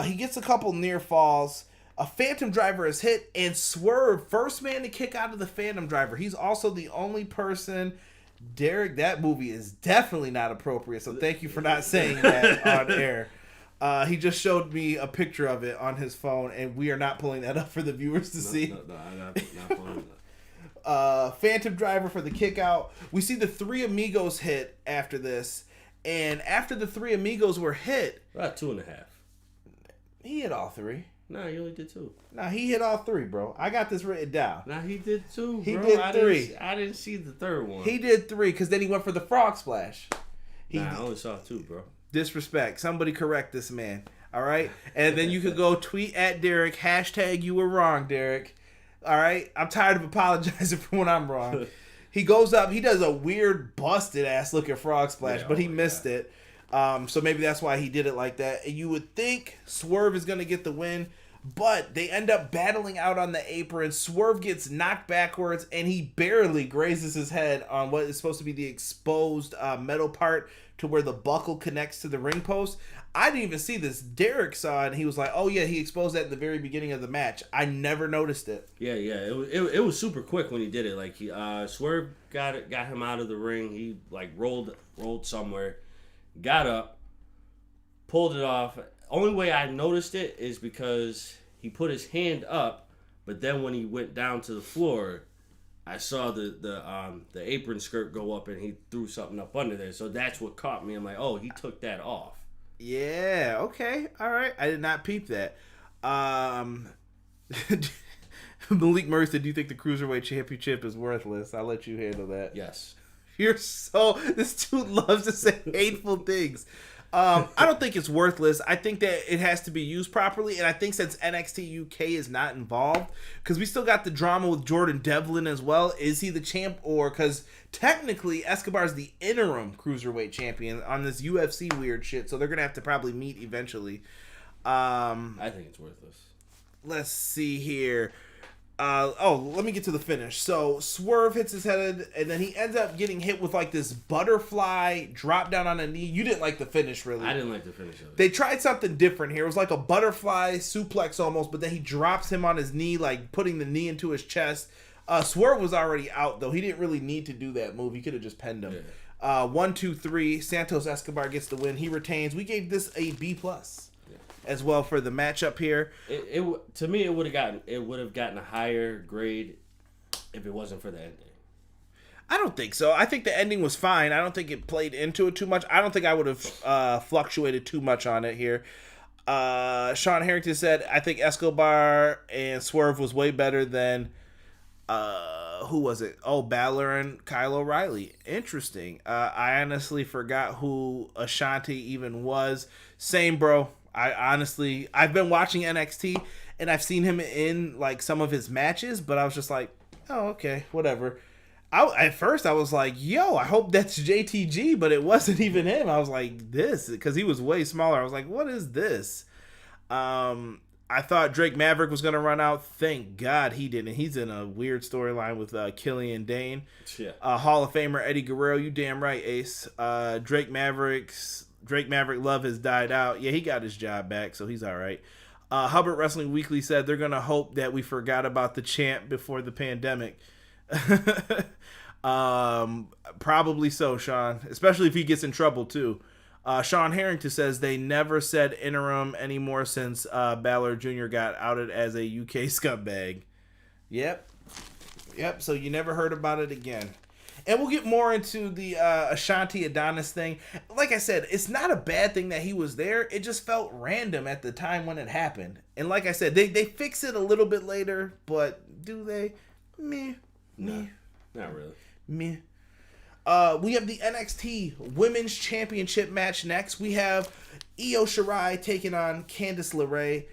He gets a couple near falls. A Phantom Driver is hit, and Swerve, first man to kick out of the Phantom Driver. He's also the only person. Derek, that movie is definitely not appropriate, so thank you for not saying that on air. He just showed me a picture of it on his phone, and we are not pulling that up for the viewers to see. No, I'm not pulling that. Phantom Driver for the kick out. We see the Three Amigos hit after this, and after the Three Amigos were hit... About 2.5. He hit all three. No, he only did 2. No, he hit all 3, bro. I got this written down. No, he did 2, bro. He did 3. I didn't see the third one. He did 3, because then he went for the frog splash. I only saw 2, bro. Disrespect. Somebody correct this man. All right? And then you could go tweet at Derek, hashtag you were wrong, Derek. All right? I'm tired of apologizing for when I'm wrong. He goes up. He does a weird, busted-ass looking frog splash, but he missed it. So maybe that's why he did it like that. And you would think Swerve is going to get the win, but they end up battling out on the apron. Swerve gets knocked backwards, and he barely grazes his head on what is supposed to be the exposed metal part to where the buckle connects to the ring post. I didn't even see this. Derek saw it, and he was like, oh, yeah, he exposed that at the very beginning of the match. I never noticed it. Yeah. It was super quick when he did it. Like, Swerve got him out of the ring. He, like, rolled somewhere. Got up, pulled it off. Only way I noticed it is because he put his hand up, but then when he went down to the floor, I saw the apron skirt go up, and he threw something up under there. So that's what caught me. I'm like, oh, he took that off. Yeah. Okay. All right. I did not peep that. Malik Murray said, "Do you think the Cruiserweight Championship is worthless?" I'll let you handle that. Yes. This dude loves to say hateful things. I don't think it's worthless. I think that it has to be used properly, and I think since NXT UK is not involved, because we still got the drama with Jordan Devlin as well. Is he the champ, or because technically Escobar is the interim Cruiserweight champion on this UFC weird shit, so they're gonna have to probably meet eventually. I think it's worthless. Let's see here. Let me get to the finish. So Swerve hits his head, and then he ends up getting hit with like this butterfly drop down on a knee. You didn't like the finish, really. I didn't like the finish of it. They tried something different here. It was like a butterfly suplex almost, but then he drops him on his knee, like putting the knee into his chest. Swerve was already out, though. He didn't really need to do that move. He could have just penned him. 1, 2, 3. Santos Escobar gets the win. He retains. We gave this a B+ as well for the matchup here. To me, it would have gotten a higher grade if it wasn't for the ending. I don't think so. I think the ending was fine. I don't think it played into it too much. I don't think I would have fluctuated too much on it here. Sean Harrington said, I think Escobar and Swerve was way better than, who was it? Oh, Balor and Kyle O'Reilly. Interesting. I honestly forgot who Ashanti even was. Same, bro. I've been watching NXT, and I've seen him in, like, some of his matches, but I was just like, oh, okay, whatever. At first, I was like, yo, I hope that's JTG, but it wasn't even him. I was like, this, because he was way smaller. I was like, what is this? I thought Drake Maverick was going to run out. Thank God he didn't. He's in a weird storyline with Killian Dane. Yeah. Hall of Famer Eddie Guerrero, you damn right, Ace. Drake Maverick love has died out. Yeah, he got his job back, so he's all right. Hubbard Wrestling Weekly said they're going to hope that we forgot about the champ before the pandemic. Probably so, Sean, especially if he gets in trouble too. Sean Harrington says they never said interim anymore since Balor Jr. got outed as a UK scumbag. Yep. So you never heard about it again. And we'll get more into the Ashanti Adonis thing. Like I said, it's not a bad thing that he was there. It just felt random at the time when it happened. And like I said, they fix it a little bit later, but do they? Meh. No, not really. Meh. We have the NXT Women's Championship match next. We have Io Shirai taking on Candice LaRae.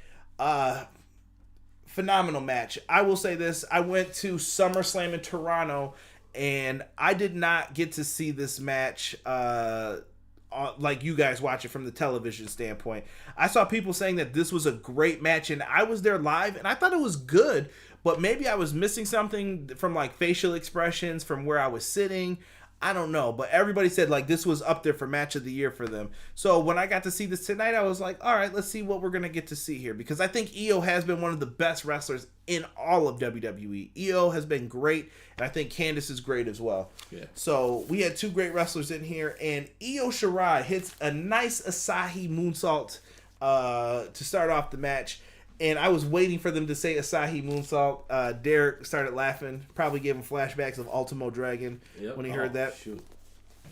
Phenomenal match. I will say this. I went to SummerSlam in Toronto, and I did not get to see this match like you guys watch it from the television standpoint. I saw people saying that this was a great match, and I was there live, and I thought it was good, but maybe I was missing something from like facial expressions from where I was sitting. I don't know, but everybody said like this was up there for match of the year for them. So when I got to see this tonight, I was like, all right, let's see what we're going to get to see here, because I think Io has been one of the best wrestlers in all of WWE. Io has been great, and I think Candice is great as well. Yeah. So we had two great wrestlers in here, and Io Shirai hits a nice Asahi moonsault to start off the match. And I was waiting for them to say Asahi moonsault. Derek started laughing. Probably gave him flashbacks of Ultimo Dragon when he heard that. Shoot.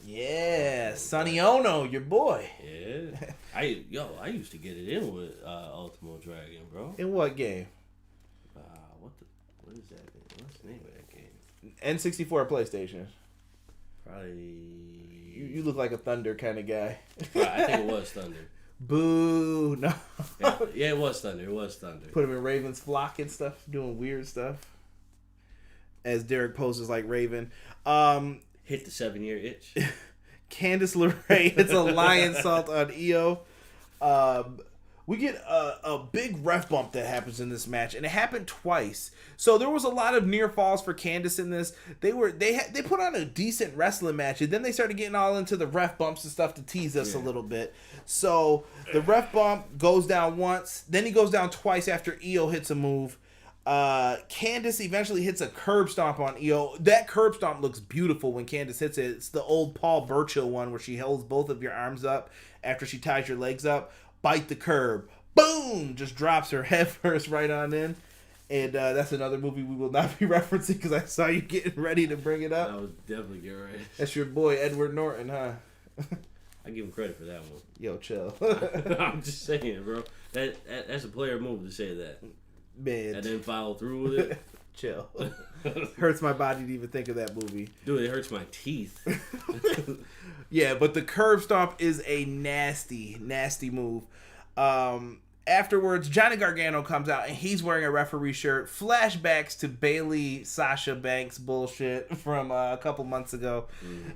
Yeah, Sonny Ono, your boy. Yeah. I used to get it in with Ultimo Dragon, bro. In what game? What is that game? What's the name of that game? N64 or PlayStation? Probably. You look like a Thunder kind of guy. I think it was Thunder. Boo! No. Yeah, it was Thunder. Put him in Raven's flock and stuff, doing weird stuff. As Derek poses like Raven. Hit the 7-year itch. Candice LaRae hits a lion salt on Io. We get a big ref bump that happens in this match, and it happened twice. So there was a lot of near falls for Candice in this. They put on a decent wrestling match, and then they started getting all into the ref bumps and stuff to tease us a little bit. So the ref bump goes down once, then he goes down twice after Io hits a move. Candice eventually hits a curb stomp on Io. That curb stomp looks beautiful when Candice hits it. It's the old Paul Burchill one where she holds both of your arms up after she ties your legs up. Bite the curb. Boom! Just drops her head first right on in. And that's another movie we will not be referencing because I saw you getting ready to bring it up. I would definitely get ready. That's your boy, Edward Norton, huh? I give him credit for that one. Yo, chill. I'm just saying, bro. That's a player move to say that. Man. And then follow through with it. Chill. Hurts my body to even think of that movie. Dude, it hurts my teeth. Yeah, but the curb stomp is a nasty, nasty move. Afterwards, Johnny Gargano comes out and he's wearing a referee shirt. Flashbacks to Bailey Sasha Banks bullshit from a couple months ago.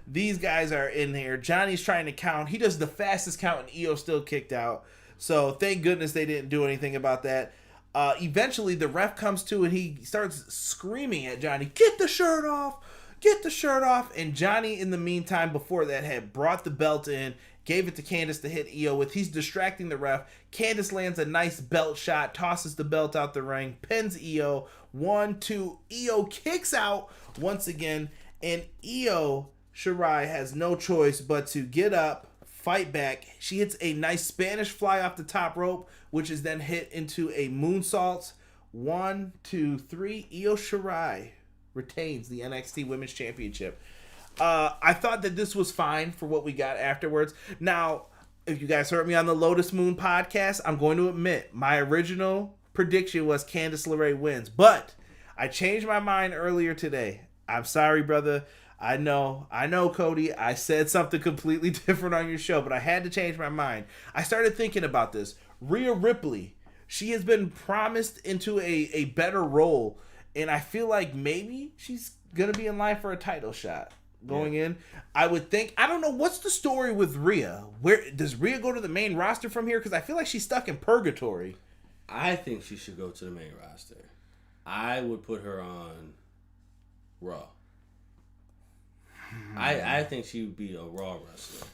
These guys are in here. Johnny's trying to count. He does the fastest count and Io still kicked out. So thank goodness they didn't do anything about that. Eventually, the ref comes to and he starts screaming at Johnny, "Get the shirt off! Get the shirt off!" And Johnny, in the meantime, before that, had brought the belt in, gave it to Candice to hit Io with. He's distracting the ref. Candice lands a nice belt shot, tosses the belt out the ring, pins Io. 1, 2. Io kicks out once again, and Io Shirai has no choice but to get up, fight back. She hits a nice Spanish fly off the top rope, which is then hit into a moonsault. 1, 2, 3. Io Shirai retains the NXT Women's Championship. I thought that this was fine for what we got afterwards. Now, if you guys heard me on the Lotus Moon podcast, I'm going to admit my original prediction was Candice LaRae wins, but I changed my mind earlier today. I'm sorry, brother. I know, Cody. I said something completely different on your show, but I had to change my mind. I started thinking about this. Rhea Ripley, she has been promised into a better role, and I feel like maybe she's going to be in line for a title shot going in. I would think. I don't know. What's the story with Rhea? Where does Rhea go to the main roster from here? Because I feel like she's stuck in purgatory. I think she should go to the main roster. I would put her on Raw. I think she would be a Raw wrestler.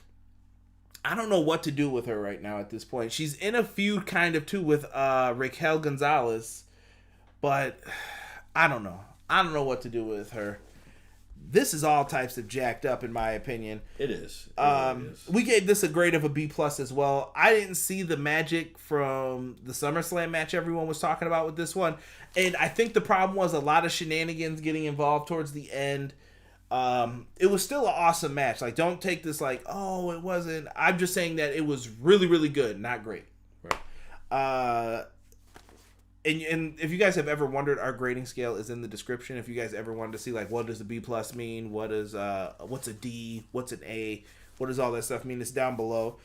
I don't know what to do with her right now at this point. She's in a feud kind of too with Raquel Gonzalez, but I don't know. I don't know what to do with her. This is all types of jacked up, in my opinion. It is. Really is. We gave this a grade of a B+ as well. I didn't see the magic from the SummerSlam match everyone was talking about with this one. And I think the problem was a lot of shenanigans getting involved towards the end. It was still an awesome match. Like, don't take this like, oh, it wasn't. I'm just saying that it was really, really good, not great. Right. And if you guys have ever wondered, our grading scale is in the description. If you guys ever wanted to see, like, what does a B+ mean? What is what's a D? What's an A? What does all that stuff mean? It's down below.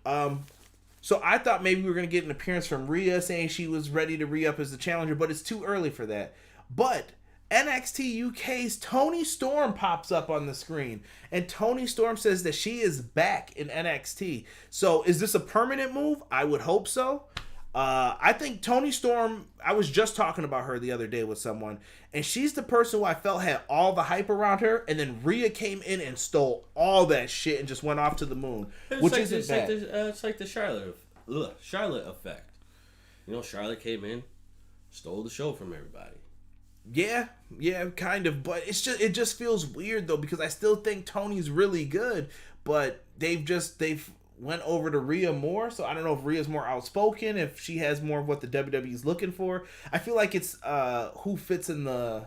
So I thought maybe we were going to get an appearance from Rhea saying she was ready to re-up as the challenger, but it's too early for that. But NXT UK's Toni Storm pops up on the screen, and Toni Storm says that she is back in NXT. So is this a permanent move? I would hope so. I think Toni Storm, I was just talking about her the other day with someone, and she's the person who I felt had all the hype around her, and then Rhea came in and stole all that shit and just went off to the moon, which isn't bad. It's like the Charlotte effect. You know, Charlotte came in, stole the show from everybody. Yeah, kind of, but it just feels weird though, because I still think Tony's really good, but they've went over to Rhea more, so I don't know if Rhea's more outspoken, if she has more of what the WWE's looking for. I feel like it's who fits in the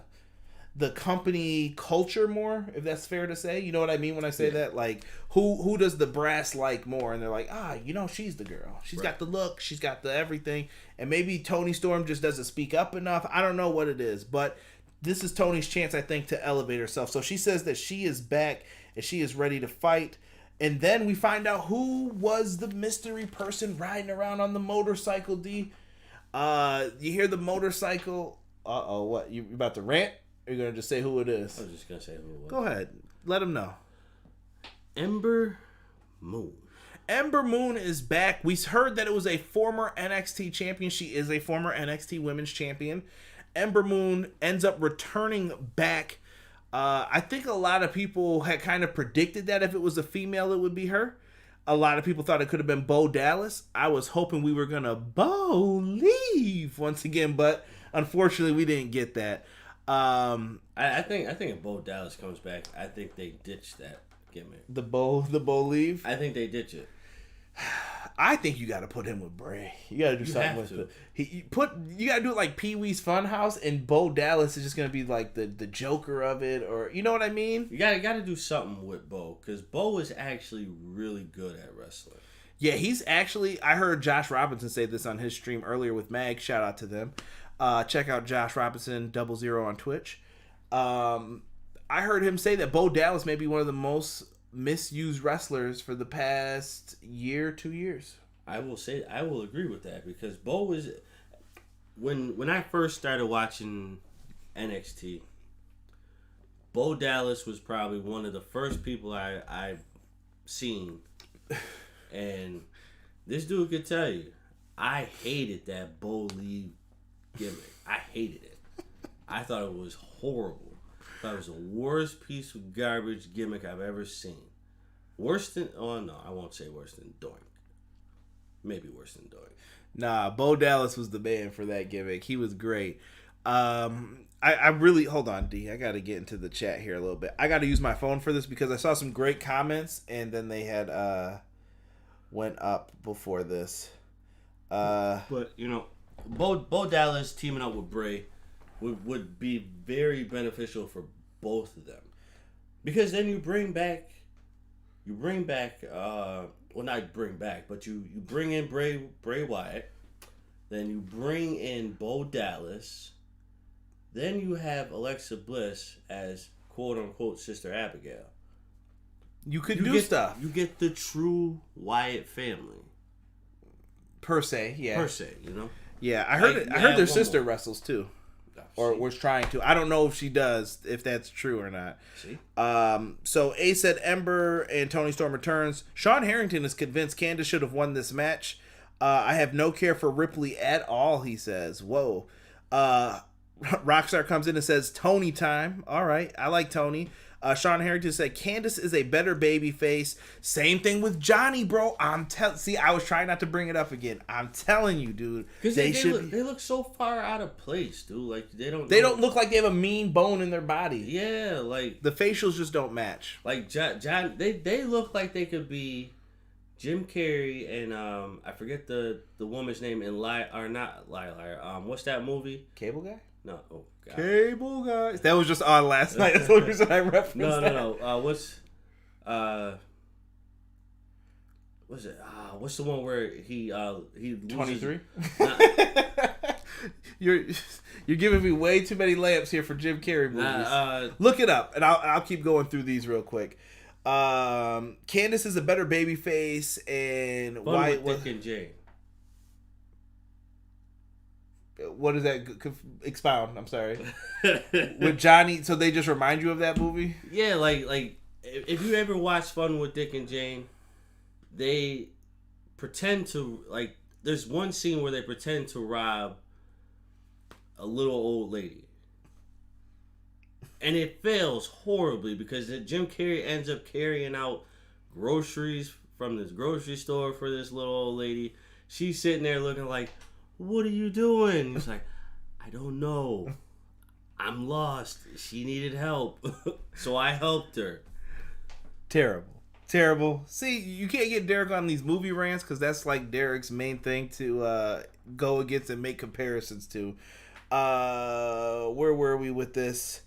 company culture more, if that's fair to say. You know what I mean when I say that? Like, who does the brass like more? And they're like, she's the girl. She's got the look. She's got the everything. And maybe Toni Storm just doesn't speak up enough. I don't know what it is. But this is Toni's chance, I think, to elevate herself. So she says that she is back and she is ready to fight. And then we find out who was the mystery person riding around on the motorcycle, D. You hear the motorcycle. Uh-oh, what? You about to rant? Or are you going to just say who it is? I was just going to say who it was. Go ahead. Let them know. Ember Moon. Ember Moon is back. We heard that it was a former NXT champion. She is a former NXT Women's Champion. Ember Moon ends up returning back. I think a lot of people had kind of predicted that if it was a female, it would be her. A lot of people thought it could have been Bo Dallas. I was hoping we were going to believe once again, but unfortunately we didn't get that. I think if Bo Dallas comes back, I think they ditch that gimmick. The Bo leave? I think they ditch it. I think you got to put him with Bray. You got to do something with it. You got to do it like Pee Wee's Funhouse, and Bo Dallas is just going to be like the Joker of it, or you know what I mean? You got to do something with Bo, because Bo is actually really good at wrestling. Yeah, he's actually. I heard Josh Robinson say this on his stream earlier with Mag. Shout out to them. Check out Josh Robinson 00 on Twitch. I heard him say that Bo Dallas may be one of the most misused wrestlers for the past year, 2 years. I will agree with that, because Bo is, when I first started watching NXT, Bo Dallas was probably one of the first people I've seen, and this dude could tell you, I hated that Bo Lee gimmick. I hated it. I thought it was horrible. I thought it was the worst piece of garbage gimmick I've ever seen. Worse than, oh no, I won't say worse than Doink. Maybe worse than Doink. Nah, Bo Dallas was the man for that gimmick. He was great. I I really hold on, D. I got to get into the chat here a little bit. I got to use my phone for this because I saw some great comments and then they had went up before this. But you know, Bo Dallas teaming up with Bray would be very beneficial for both of them, because then you bring back well, not bring back, but you bring in Bray Wyatt, then you bring in Bo Dallas, then you have Alexa Bliss as quote unquote Sister Abigail. You do stuff. You get the true Wyatt family. Per se, yeah. Per se, you know? Yeah, I heard their sister wrestles too. Or was trying to. I don't know if she does, if that's true or not. See? So A said Ember and Toni Storm returns. Sean Harrington is convinced Candice should have won this match. I have no care for Ripley at all, he says. Whoa. Rockstar comes in and says Tony time. All right, I like Tony. Sean Harrington said Candice is a better baby face. Same thing with Johnny, bro. See, I was trying not to bring it up again. I'm telling you, dude. Because they look so far out of place, dude. Like they don't look like they have a mean bone in their body. Yeah, like the facials just don't match. Like John, they look like they could be Jim Carrey and I forget the woman's name in what's that movie? Cable Guy? No. Oh God. Cable Guys. That was just on last night. That's the only reason I referenced No. What's it? What's the one where he 23? You're giving me way too many layups here for Jim Carrey movies. Look it up, and I'll keep going through these real quick. Candice is a better baby face, and why? Dick and Jane. What is that? Expound. I'm sorry. With Johnny, so they just remind you of that movie? Yeah, like if you ever watch Fun with Dick and Jane, they pretend to, like, there's one scene where they pretend to rob a little old lady. And it fails horribly because Jim Carrey ends up carrying out groceries from this grocery store for this little old lady. She's sitting there looking like, what are you doing? He's like, I don't know. I'm lost. She needed help. So I helped her. Terrible. See, you can't get Derek on these movie rants because that's like Derek's main thing to go against and make comparisons to. Where were we with this?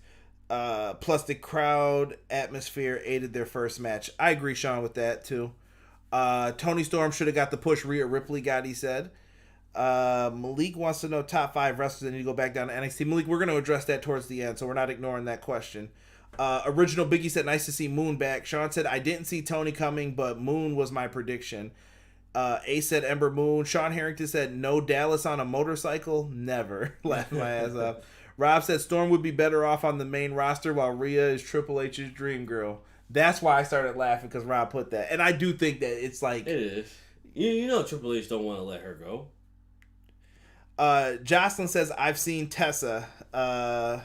Plus the crowd atmosphere aided their first match. I agree, Sean, with that too. Toni Storm should have got the push Rhea Ripley got, he said. Malik wants to know top 5 wrestlers that need to go back down to NXT. Malik, we're going to address that towards the end, so we're not ignoring that question. Original Biggie said, nice to see Moon back. Sean said, I didn't see Tony coming, but Moon was my prediction. A said Ember Moon. Sean Harrington said, no Dallas on a motorcycle? Never. Laughed my ass off. Rob said, Storm would be better off on the main roster while Rhea is Triple H's dream girl. That's why I started laughing, because Rob put that. And I do think that it's like... It is. You know Triple H don't want to let her go. Jocelyn says, I've seen Tessa. I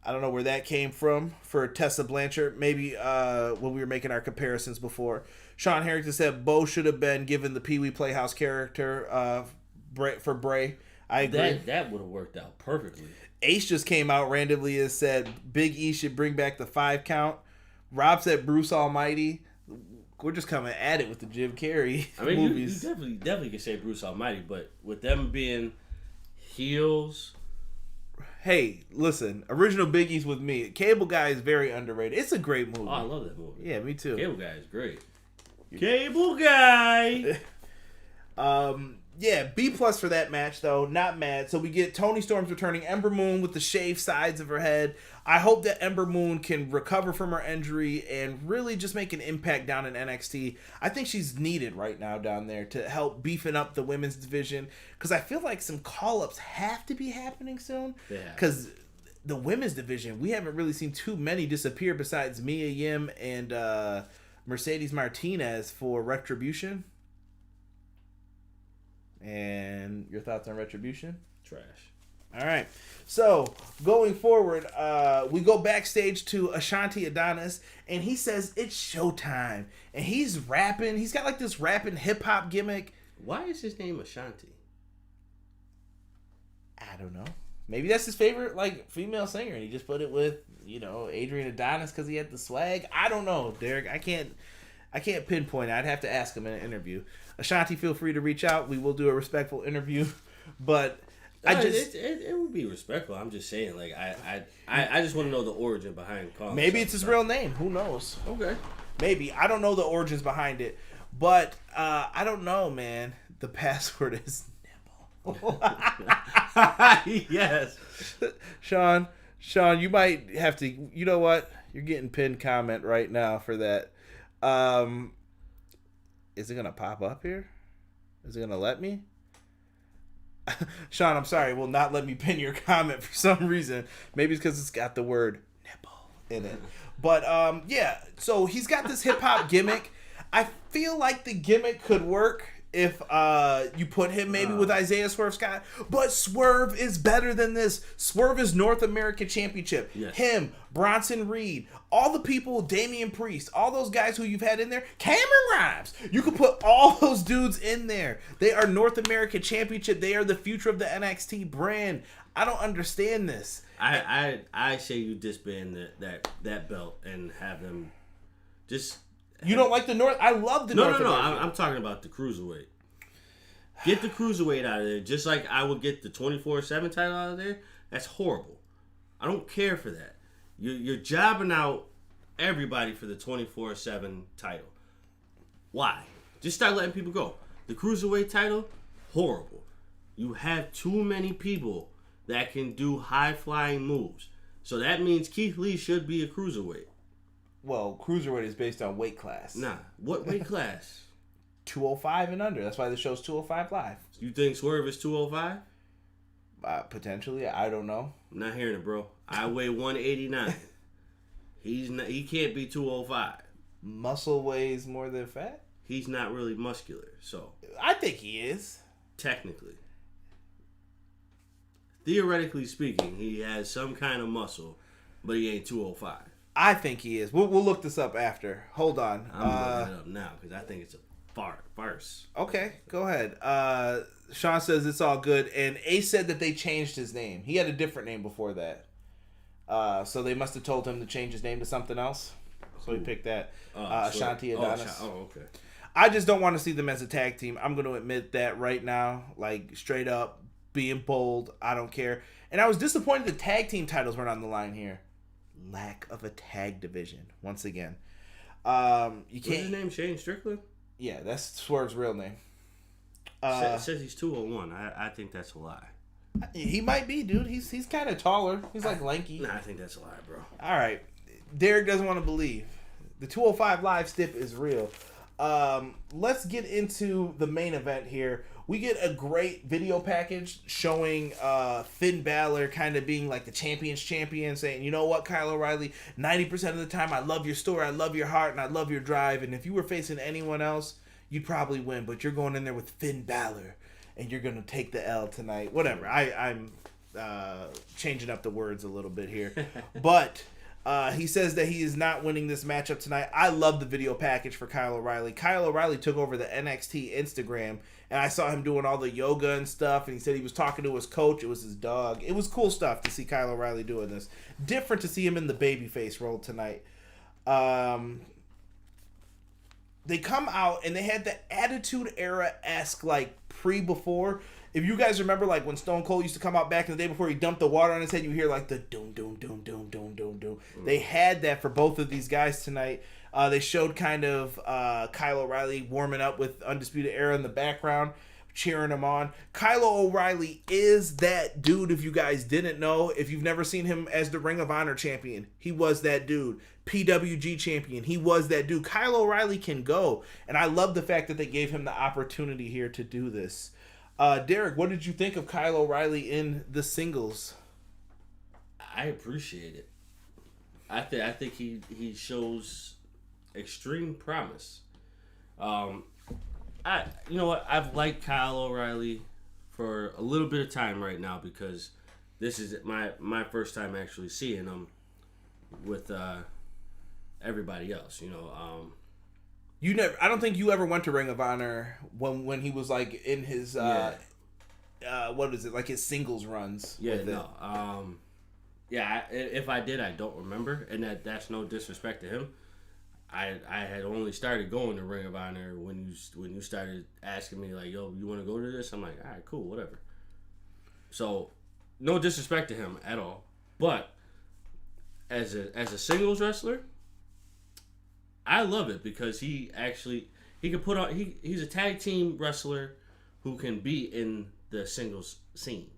don't know where that came from for Tessa Blanchard. Maybe when we were making our comparisons before. Sean Harrington said Bo should have been given the Pee Wee Playhouse character for Bray. I agree. That would have worked out perfectly. Ace just came out randomly and said Big E should bring back the 5 count. Rob said Bruce Almighty. We're just coming at it with the Jim Carrey movies. You definitely can say Bruce Almighty, but with them being heels. Hey, listen, original Biggie's with me. Cable Guy is very underrated. It's a great movie. Oh, I love that movie. Yeah, me too. Cable Guy is great. Cable Guy. Yeah, B+ for that match though. Not mad. So we get Toni Storm's returning. Ember Moon with the shaved sides of her head. I hope that Ember Moon can recover from her injury and really just make an impact down in NXT. I think she's needed right now down there to help beefing up the women's division, because I feel like some call-ups have to be happening soon. Because the women's division, we haven't really seen too many disappear besides Mia Yim and Mercedes Martinez for Retribution. And your thoughts on Retribution? Trash. All right. So, going forward, we go backstage to Ashanti Adonis, and he says it's showtime. And he's rapping. He's got like this rapping hip-hop gimmick. Why is his name Ashanti? I don't know. Maybe that's his favorite like female singer, and he just put it with Adrian Adonis because he had the swag. I don't know, Derek. I can't pinpoint it. I'd have to ask him in an interview. Ashanti, feel free to reach out. We will do a respectful interview, but it would be respectful. I'm just saying, like I just want to know the origin behind calling. Maybe it's his real name. Who knows? Okay. Maybe. I don't know the origins behind it, but I don't know, man. The password is nipple. Yes. Sean, you might have to. You know what? You're getting pinned comment right now for that. Is it gonna pop up here? Is it gonna let me? Sean, I'm sorry, it will not let me pin your comment for some reason. Maybe it's because it's got the word nipple in it. But yeah, so he's got this hip hop gimmick. I feel like the gimmick could work if you put him maybe with Isaiah Swerve Scott. But Swerve is better than this. Swerve is North American Championship. Yes. Him, Bronson Reed, all the people, Damian Priest, all those guys who you've had in there, Cameron Grimes. You could put all those dudes in there. They are North American Championship. They are the future of the NXT brand. I don't understand this. I say you disband that belt and have them just. You don't like the North? I love the North. No. I'm talking about the Cruiserweight. Get the Cruiserweight out of there, just like I would get the 24/7 title out of there. That's horrible. I don't care for that. You're jobbing out everybody for the 24/7 title. Why? Just start letting people go. The Cruiserweight title, horrible. You have too many people that can do high-flying moves. So that means Keith Lee should be a Cruiserweight. Well, Cruiserweight is based on weight class. Nah. What weight class? 205 and under. That's why the show's 205 Live. You think Swerve is 205? Potentially. I don't know. I'm not hearing it, bro. I weigh 189. He can't be 205. Muscle weighs more than fat? He's not really muscular, so. I think he is. Technically. Theoretically speaking, he has some kind of muscle, but he ain't 205. I think he is. We'll look this up after. Hold on. I'm looking it up now because I think it's a farce. Okay, go ahead. Sean says it's all good, and Ace said that they changed his name. He had a different name before that. So they must have told him to change his name to something else. So he picked that. Ashanti Adonis. Okay. I just don't want to see them as a tag team. I'm going to admit that right now. Like, straight up, being bold. I don't care. And I was disappointed the tag team titles weren't on the line here. Lack of a tag division. Once again. You can't. What's his name? Shane Strickland? Yeah, that's Swerve's real name. It says he's 201. I think that's a lie. He might be, dude. He's kind of taller. He's like lanky. Nah, I think that's a lie, bro. All right. Derek doesn't want to believe. The 205 Live stip is real. Let's get into the main event here. We get a great video package showing Finn Balor kind of being like the champion's champion, saying, you know what, Kyle O'Reilly, 90% of the time I love your story, I love your heart, and I love your drive, and if you were facing anyone else, you'd probably win, but you're going in there with Finn Balor, and you're going to take the L tonight. Whatever. I'm changing up the words a little bit here. But he says that he is not winning this matchup tonight. I love the video package for Kyle O'Reilly. Kyle O'Reilly took over the NXT Instagram, and I saw him doing all the yoga and stuff, and he said he was talking to his coach. It was his dog. It was cool stuff to see Kyle O'Reilly doing this. Different to see him in the babyface role tonight. They come out, and they had the Attitude Era-esque, like, pre-before. If you guys remember, like, when Stone Cold used to come out back in the day before he dumped the water on his head, you hear, like, the doom, doom, doom, doom, doom, doom, doom. They had that for both of these guys tonight. They showed kind of Kyle O'Reilly warming up with Undisputed Era in the background, cheering him on. Kyle O'Reilly is that dude, if you guys didn't know. If you've never seen him as the Ring of Honor champion, he was that dude. PWG champion, he was that dude. Kyle O'Reilly can go, and I love the fact that they gave him the opportunity here to do this. Derek, what did you think of Kyle O'Reilly in the singles? I appreciate it. I think he shows extreme promise. You know what? I've liked Kyle O'Reilly for a little bit of time right now because this is my first time actually seeing him with everybody else. You know. I don't think you ever went to Ring of Honor when he was like in his what is it, like his singles runs. Yeah, no. If I did, I don't remember, and that's no disrespect to him. I had only started going to Ring of Honor when you started asking me like, yo, you want to go to this? I'm like, all right, cool, whatever. So, no disrespect to him at all, but as a singles wrestler, I love it because he can put on he's a tag team wrestler who can be in the singles scene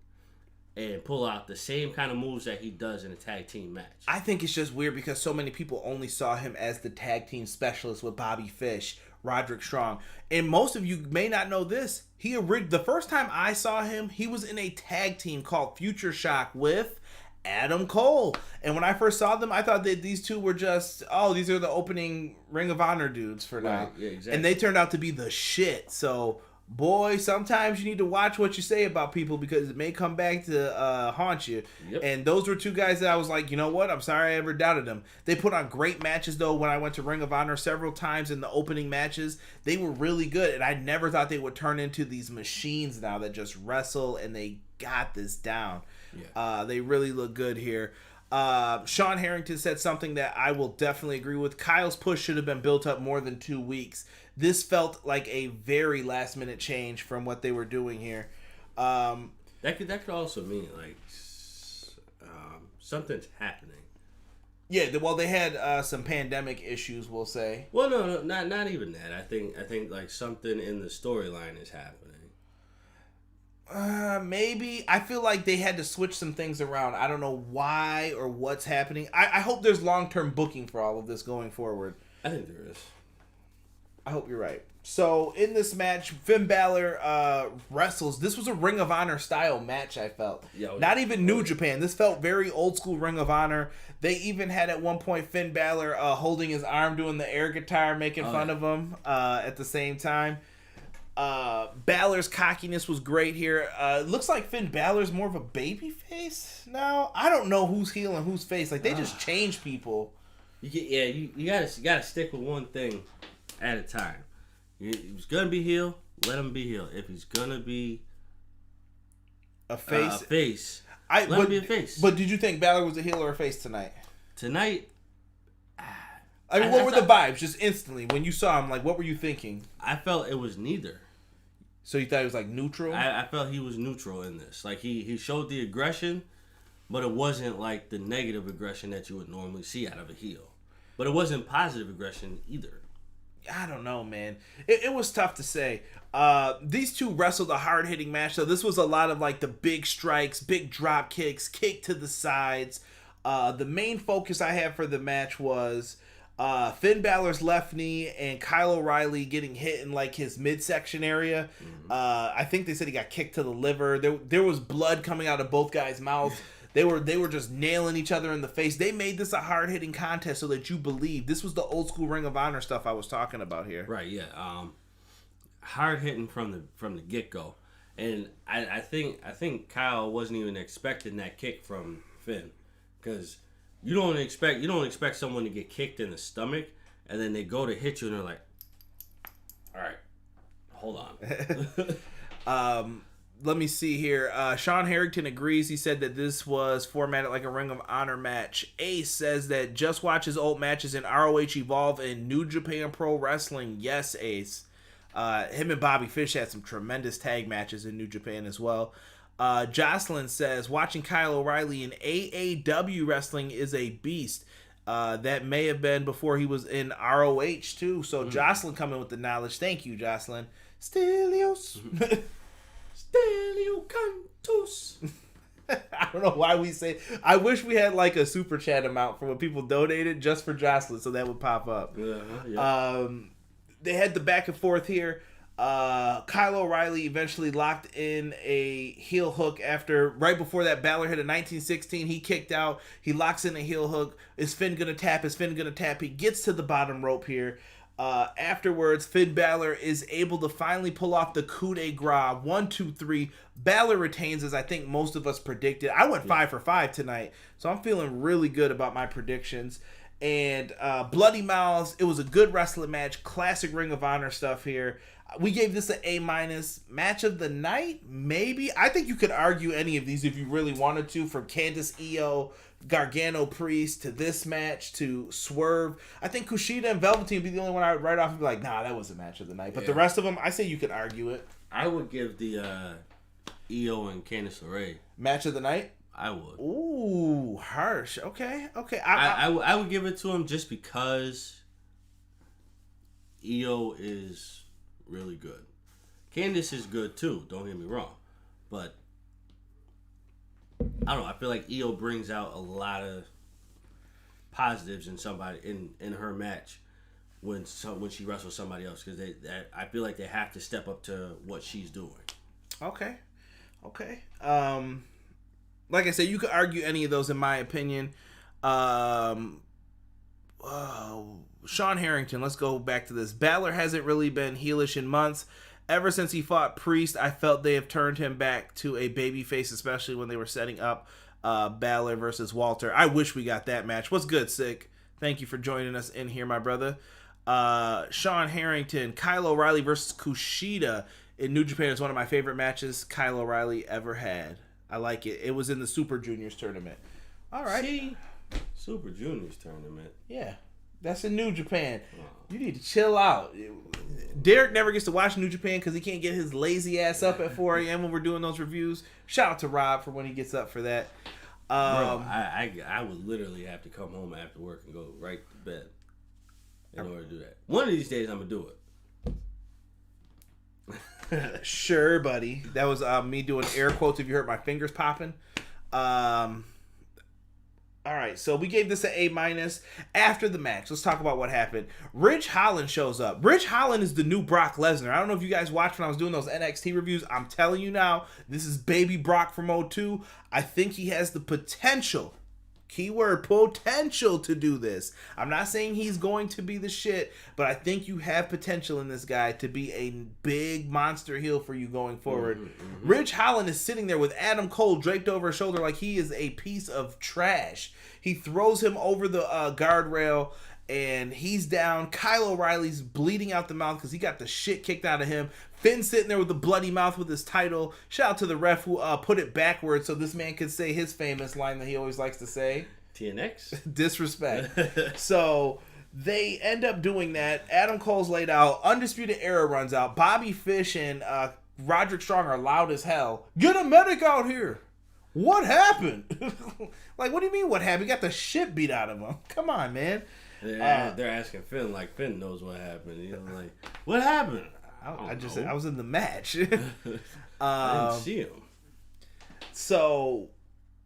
and pull out the same kind of moves that he does in a tag team match. I think it's just weird because so many people only saw him as the tag team specialist with Bobby Fish, Roderick Strong. And most of you may not know this. The first time I saw him, he was in a tag team called Future Shock with Adam Cole. And when I first saw them, I thought that these two were just, these are the opening Ring of Honor dudes for now. Right, yeah, exactly. And they turned out to be the shit. So, boy, sometimes you need to watch what you say about people because it may come back to haunt you. Yep. And those were two guys that I was like, you know what? I'm sorry I ever doubted them. They put on great matches, though, when I went to Ring of Honor several times in the opening matches. They were really good, and I never thought they would turn into these machines now that just wrestle, and they got this down. Yeah. They really look good here. Sean Harrington said something that I will definitely agree with. Kyle's push should have been built up more than 2 weeks. This felt like a very last minute change from what they were doing here. That could also mean like something's happening. Yeah, well, they had some pandemic issues, we'll say. Well, no, not even that. I think like something in the storyline is happening. Maybe. I feel like they had to switch some things around. I don't know why or what's happening. I hope there's long-term booking for all of this going forward. I think there is. I hope you're right. So, in this match, Finn Balor wrestles. This was a Ring of Honor style match, I felt. Not even New Japan. This felt very old school Ring of Honor. They even had at one point Finn Balor holding his arm, doing the air guitar, making fun of him at the same time. Balor's cockiness was great here. Looks like Finn Balor's more of a baby face now. I don't know who's heel and who's face. Like, they just change people. You gotta stick with one thing at a time. If he's gonna be heel, let him be heel. If he's gonna be a face, let him be a face. But did you think Balor was a heel or a face tonight? Tonight, I mean, what were the vibes just instantly when you saw him? Like, what were you thinking? I felt it was neither. So you thought he was like neutral? I felt he was neutral in this. Like he showed the aggression, but it wasn't like the negative aggression that you would normally see out of a heel. But it wasn't positive aggression either. I don't know, man. It was tough to say. These two wrestled a hard-hitting match. So this was a lot of like the big strikes, big drop kicks, kick to the sides. The main focus I had for the match was Finn Balor's left knee and Kyle O'Reilly getting hit in like his midsection area. Mm-hmm. I think they said he got kicked to the liver. There was blood coming out of both guys' mouths. They were just nailing each other in the face. They made this a hard-hitting contest so that you believe. This was the old school Ring of Honor stuff I was talking about here. Right, yeah. Hard-hitting from the get-go. And I think Kyle wasn't even expecting that kick from Finn. Because you don't expect someone to get kicked in the stomach and then they go to hit you and they're like, all right, hold on. Let me see here. Sean Harrington agrees. He said that this was formatted like a Ring of Honor match. Ace says that just watches old matches in ROH Evolve and New Japan Pro Wrestling. Yes, Ace. Him and Bobby Fish had some tremendous tag matches in New Japan as well. Jocelyn says, watching Kyle O'Reilly in AAW wrestling is a beast. That may have been before he was in ROH too. So Jocelyn coming with the knowledge. Thank you, Jocelyn. Stelios. Stelio Cantos. I don't know why we say. I wish we had like a super chat amount for what people donated just for Jocelyn, so that would pop up. Yeah. They had the back and forth here. Kyle O'Reilly eventually locked in a heel hook right before that Balor hit a 1916. He kicked out. He locks in a heel hook. Is Finn gonna tap? He gets to the bottom rope here. Afterwards, Finn Balor is able to finally pull off the coup de grace. 1, 2, 3. Balor retains, as I think most of us predicted. I went 5 for 5 tonight, so I'm feeling really good about my predictions. And Bloody Mouths, it was a good wrestling match. Classic Ring of Honor stuff here. We gave this an A-. Match of the night, maybe. I think you could argue any of these if you really wanted to, from Candice, Io, Gargano, Priest, to this match, to Swerve. I think Kushida and Velveteen would be the only one I would write off and be like, nah, that was a match of the night. But the rest of them, I say you could argue it. I would give the Io and Candice LaRae Match of the night? I would. Ooh, harsh. Okay. I would give it to him just because Io is really good. Candice is good too, don't get me wrong. But I don't know, I feel like Io brings out a lot of positives in somebody in her match when she wrestles somebody else, because I feel like they have to step up to what she's doing. Okay. Like I said, you could argue any of those in my opinion. Sean Harrington, let's go back to this. Balor hasn't really been heelish in months. Ever since he fought Priest, I felt they have turned him back to a babyface, especially when they were setting up Balor versus Walter. I wish we got that match. What's good, Sick? Thank you for joining us in here, my brother. Sean Harrington, Kyle O'Reilly versus Kushida in New Japan is one of my favorite matches Kyle O'Reilly ever had. I like it. It was in the Super Juniors tournament. All right. See? Super Juniors tournament. Yeah. That's in New Japan. You need to chill out. Derek never gets to watch New Japan because he can't get his lazy ass up at 4 a.m. when we're doing those reviews. Shout out to Rob for when he gets up for that. Bro, I would literally have to come home after work and go right to bed in order to do that. One of these days, I'm going to do it. Sure, buddy. That was me doing air quotes if you heard my fingers popping. All right, so we gave this an A-. After the match, let's talk about what happened. Ridge Holland shows up. Ridge Holland is the new Brock Lesnar. I don't know if you guys watched when I was doing those NXT reviews. I'm telling you now, this is baby Brock from 02. I think he has the potential, keyword potential, to do this. I'm not saying he's going to be the shit, but I think you have potential in this guy to be a big monster heel for you going forward. Mm-hmm. Ridge Holland is sitting there with Adam Cole draped over his shoulder like he is a piece of trash. He throws him over the guardrail and he's down. Kyle O'Reilly's bleeding out the mouth because he got the shit kicked out of him. Finn's sitting there with a bloody mouth with his title. Shout out to the ref who put it backwards so this man could say his famous line that he always likes to say. TNX? Disrespect. So they end up doing that. Adam Cole's laid out. Undisputed Era runs out. Bobby Fish and Roderick Strong are loud as hell. Get a medic out here. What happened? Like, what do you mean what happened? He got the shit beat out of him. Come on, man. They're asking Finn like Finn knows what happened. He's like, what happened? I was in the match. I didn't see him. So,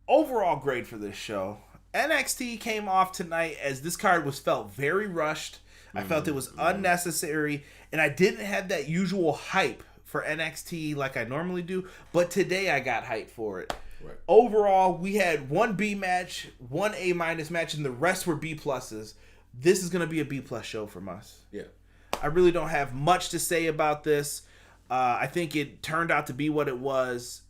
overall grade for this show. NXT came off tonight as this card was felt very rushed. I felt it was unnecessary, and I didn't have that usual hype for NXT like I normally do, but today I got hype for it. Right. Overall, we had one B match, one A- match, and the rest were B pluses. This is going to be a B plus show from us. Yeah. I really don't have much to say about this. I think it turned out to be what it was.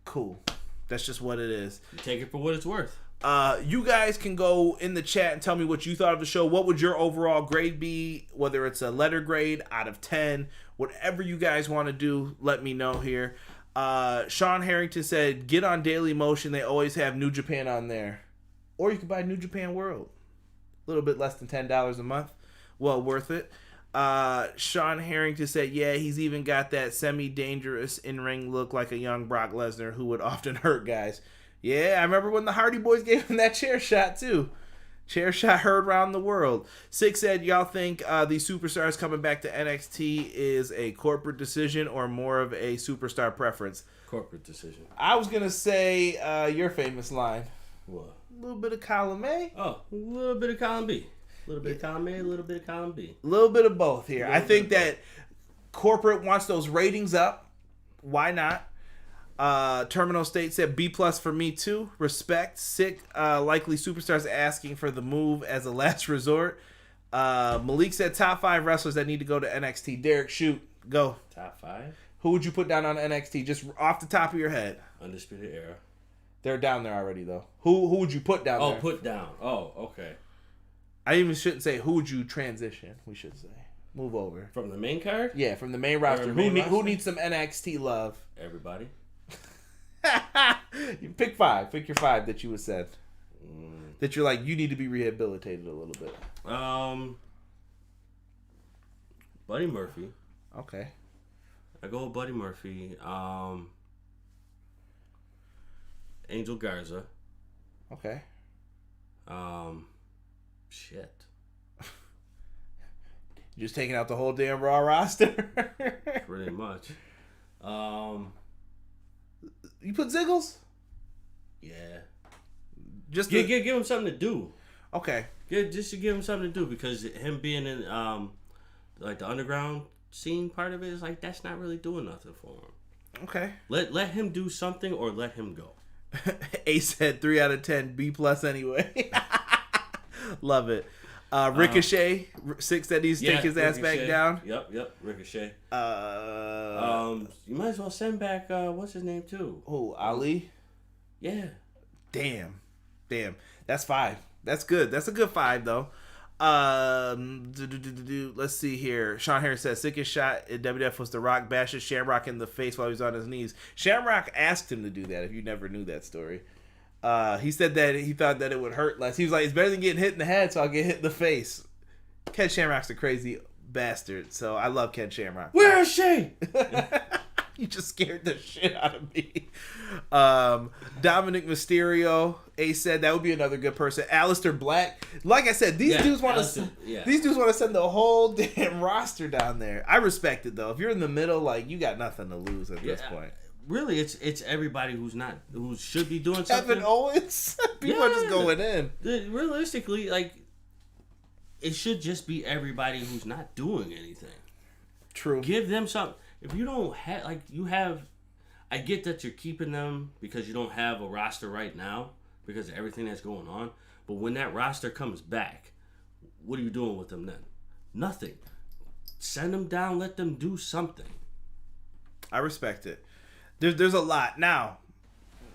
Cool. That's just what it is. You take it for what it's worth. You guys can go in the chat and tell me what you thought of the show. What would your overall grade be? Whether it's a letter grade out of 10, whatever you guys want to do, let me know here. Sean Harrington said, get on Daily Motion. They always have New Japan on there. Or you can buy New Japan World. A little bit less than $10 a month. Well worth it. Sean Harrington said, yeah, he's even got that semi-dangerous in-ring look like a young Brock Lesnar who would often hurt guys. Yeah, I remember when the Hardy Boys gave him that chair shot too. Chair shot heard around the world. Six said, y'all think these superstars coming back to NXT is a corporate decision or more of a superstar preference? Corporate decision. I was going to say your famous line. What? A little bit of column A. Oh, a little bit of column B. A little bit of column A, a little bit of column B. A little bit of both here. I think that corporate wants those ratings up. Why not? Terminal State said B plus for me too. Respect. Sick. Likely superstars asking for the move as a last resort. Malik said top 5 wrestlers that need to go to NXT. Derek, shoot. Go. Top 5? Who would you put down on NXT? Just off the top of your head. Undisputed Era. They're down there already though. Who would you put down there? Oh, put down. Oh, okay. I even shouldn't say who would you transition. We should say. Move over. From the main card? Yeah, from the main roster. Who needs some NXT love? Everybody. You pick 5. Pick your 5 that you would said. That you're like, you need to be rehabilitated a little bit. Buddy Murphy. Okay. I go with Buddy Murphy. Angel Garza. Okay. Shit. You're just taking out the whole damn Raw roster? Pretty much. You put Ziggles? Yeah. Just give him something to do. Okay. Just to give him something to do, because him being in like the underground scene part of it is like, that's not really doing nothing for him. Okay. Let him do something or let him go. Ace said 3 out of 10, B+ anyway. Love it. Ricochet, 6 that needs to take his ass back down. Yep, Ricochet. You might as well send back what's his name too? Oh, Ali? Yeah. Damn. That's 5. That's good. That's a good 5 though. Let's see here. Sean Harris says sickest shot in WWF was The Rock bashing Shamrock in the face while he was on his knees. Shamrock asked him to do that, if you never knew that story. He said that he thought that it would hurt less. He was like, it's better than getting hit in the head, so I'll get hit in the face. Ken Shamrock's a crazy bastard, so I love Ken Shamrock. Where is she? You just scared the shit out of me. Dominic Mysterio, Ace said that would be another good person. Aleister Black. Like I said, these dudes want to send the whole damn roster down there. I respect it though. If you're in the middle, like, you got nothing to lose at this point. Really, it's everybody who should be doing something. Evan Owens. People are just going in. Realistically, like, it should just be everybody who's not doing anything. True. Give them something. If you don't have, like, I get that you're keeping them because you don't have a roster right now because of everything that's going on. But when that roster comes back, what are you doing with them then? Nothing. Send them down. Let them do something. I respect it. There's a lot. Now,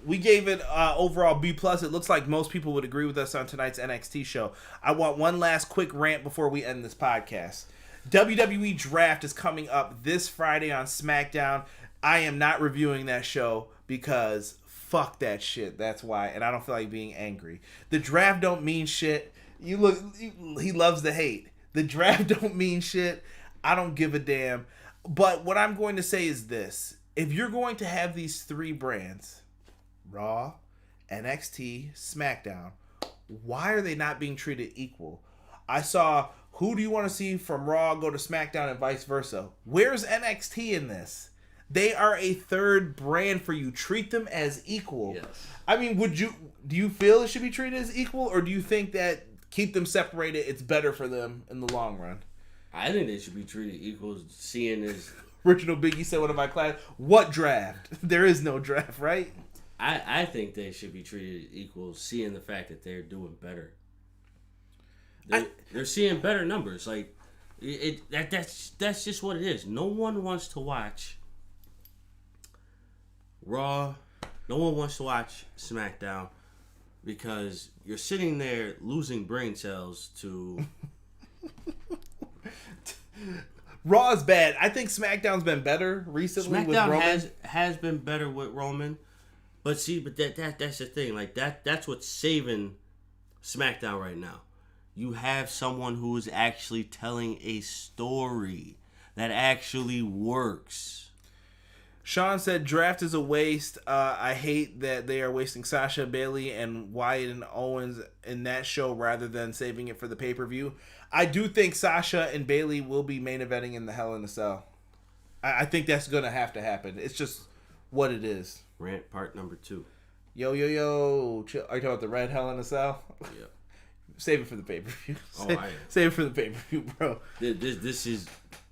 we gave it overall B+. It looks like most people would agree with us on tonight's NXT show. I want one last quick rant before we end this podcast. WWE Draft is coming up this Friday on SmackDown. I am not reviewing that show because fuck that shit. That's why. And I don't feel like being angry. The draft don't mean shit. He loves the hate. The draft don't mean shit. I don't give a damn. But what I'm going to say is this. If you're going to have these 3 brands, Raw, NXT, SmackDown, why are they not being treated equal? I saw, who do you want to see from Raw go to SmackDown and vice versa? Where's NXT in this? They are a 3rd brand for you. Treat them as equal. Yes. I mean, do you feel it should be treated as equal, or do you think that keep them separated, it's better for them in the long run? I think they should be treated equal, seeing as... Original Biggie said one of my class, what draft? There is no draft, right? I think they should be treated equal, seeing the fact that they're doing better. They're seeing better numbers. Like, that's just what it is. No one wants to watch Raw. No one wants to watch SmackDown because you're sitting there losing brain cells to... Raw is bad. I think SmackDown's been better recently with Roman. SmackDown has been better with Roman. But see, that's the thing. Like, that's what's saving SmackDown right now. You have someone who is actually telling a story that actually works. Sean said draft is a waste. I hate that they are wasting Sasha, Bayley, and Wyatt and Owens in that show rather than saving it for the pay-per-view. I do think Sasha and Bayley will be main eventing in the Hell in a Cell. I think that's going to happen. It's just what it is. Rant part number 2. Yo. Chill. Are you talking about the red Hell in a Cell? Yeah. Save it for the pay-per-view. I am. Save it for the pay-per-view, bro.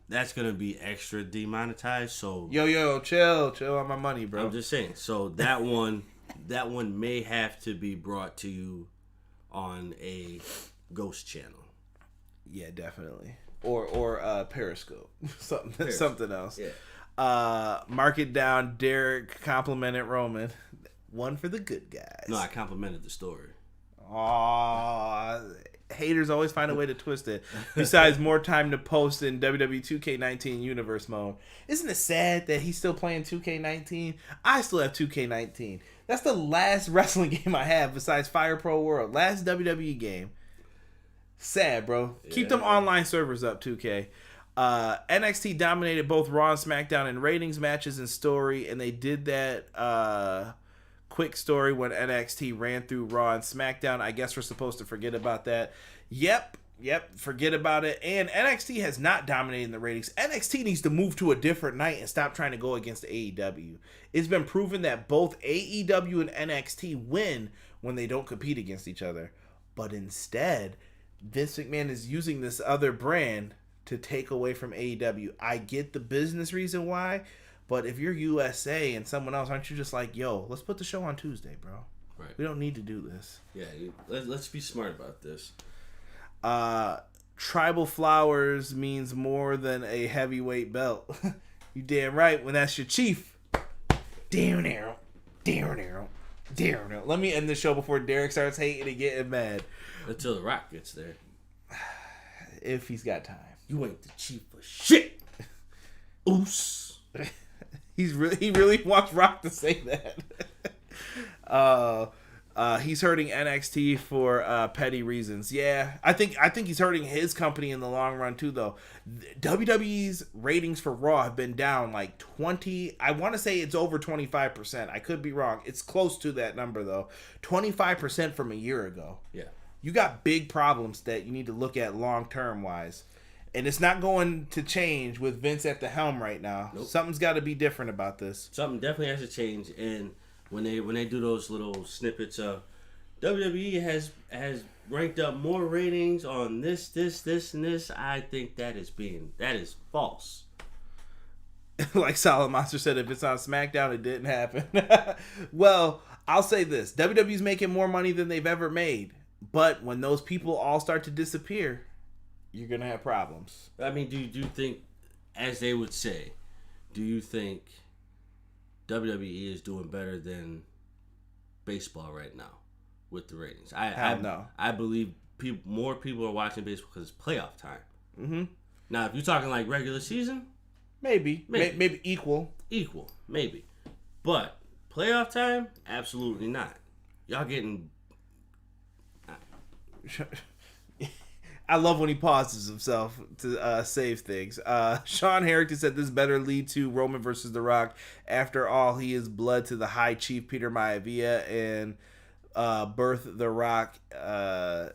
That's going to be extra demonetized, so... Yo, chill on my money, bro. I'm just saying. So that one may have to be brought to you on a ghost channel. Yeah, definitely. Or Periscope. Something else. Yeah. Mark it down. Derek complimented Roman. One for the good guys. No, I complimented the story. Aww. Haters always find a way to twist it. Besides, more time to post in WWE 2K19 universe mode. Isn't it sad that he's still playing 2K19? I still have 2K19. That's the last wrestling game I have besides Fire Pro World. Last WWE game. Sad, bro. Keep them online servers up, 2K. NXT dominated both Raw and SmackDown in ratings, matches, and story, and they did that quick story when NXT ran through Raw and SmackDown. I guess we're supposed to forget about that. Yep, forget about it. And NXT has not dominated in the ratings. NXT needs to move to a different night and stop trying to go against AEW. It's been proven that both AEW and NXT win when they don't compete against each other. But instead, Vince McMahon is using this other brand to take away from AEW. I get the business reason why, but if you're USA and someone else, aren't you just like, yo, let's put the show on Tuesday, bro? Right. We don't need to do this. Yeah, let's be smart about this. Tribal flowers means more than a heavyweight belt. You damn right when that's your chief. Damn arrow. Let me end the show before Derek starts hating and getting mad. Until The Rock gets there. If he's got time. You ain't the chief for shit. Oos. He really wants Rock to say that. He's hurting NXT for petty reasons. Yeah, I think he's hurting his company in the long run too, though. WWE's ratings for Raw have been down like 20. I want to say it's over 25%. I could be wrong. It's close to that number though. 25% from a year ago. Yeah. You got big problems that you need to look at long term wise. And it's not going to change with Vince at the helm right now. Nope. Something's got to be different about this. Something definitely has to change. And when they do those little snippets of WWE has ranked up more ratings on this, and this, I think that is false. Like Solid Monster said, if it's on SmackDown, it didn't happen. Well, I'll say this. WWE's making more money than they've ever made. But when those people all start to disappear, you're going to have problems. I mean, do you think, as they would say, do you think WWE is doing better than baseball right now with the ratings? No. I believe more people are watching baseball because it's playoff time. Mm-hmm. Now, if you're talking like regular season, maybe equal. Maybe. But playoff time, absolutely not. Y'all getting... I love when he pauses himself to save things. Sean Harrington said this better lead to Roman versus The Rock. After all, he is blood to the High Chief Peter Maivia and birth The Rock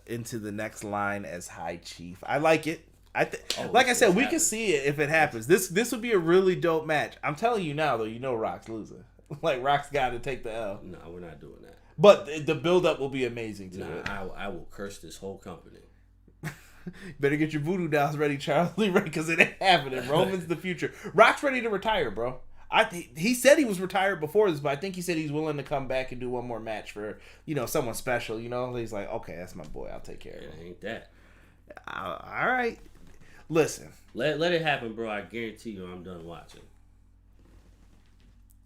into the next line as High Chief. I like it. Like I said, we can see it if it happens. This would be a really dope match. I'm telling you now, though, you know Rock's losing. Like, Rock's got to take the L. No, we're not doing that. But the build-up will be amazing to it. I will curse this whole company. Better get your voodoo dolls ready, Charlie, right? Because it ain't happening. Roman's the future. Rock's ready to retire, bro. He said he was retired before this, but I think he said he's willing to come back and do one more match for, someone special, He's like, okay, that's my boy. I'll take care of him. It ain't that. All right. Listen. Let it happen, bro. I guarantee you I'm done watching.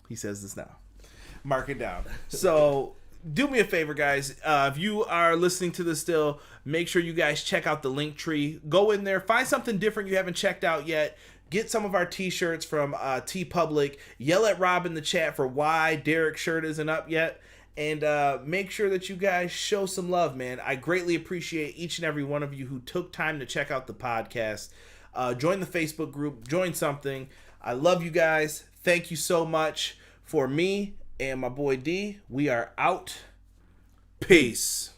He says this now. Mark it down. So... do me a favor, guys. If you are listening to this still, make sure you guys check out the link tree. Go in there, find something different you haven't checked out yet. Get some of our t-shirts from TeePublic. Yell at Rob in the chat for why Derek's shirt isn't up yet. And make sure that you guys show some love, man. I greatly appreciate each and every one of you who took time to check out the podcast. Join the Facebook group. Join something. I love you guys. Thank you so much. For me and my boy D, we are out. Peace.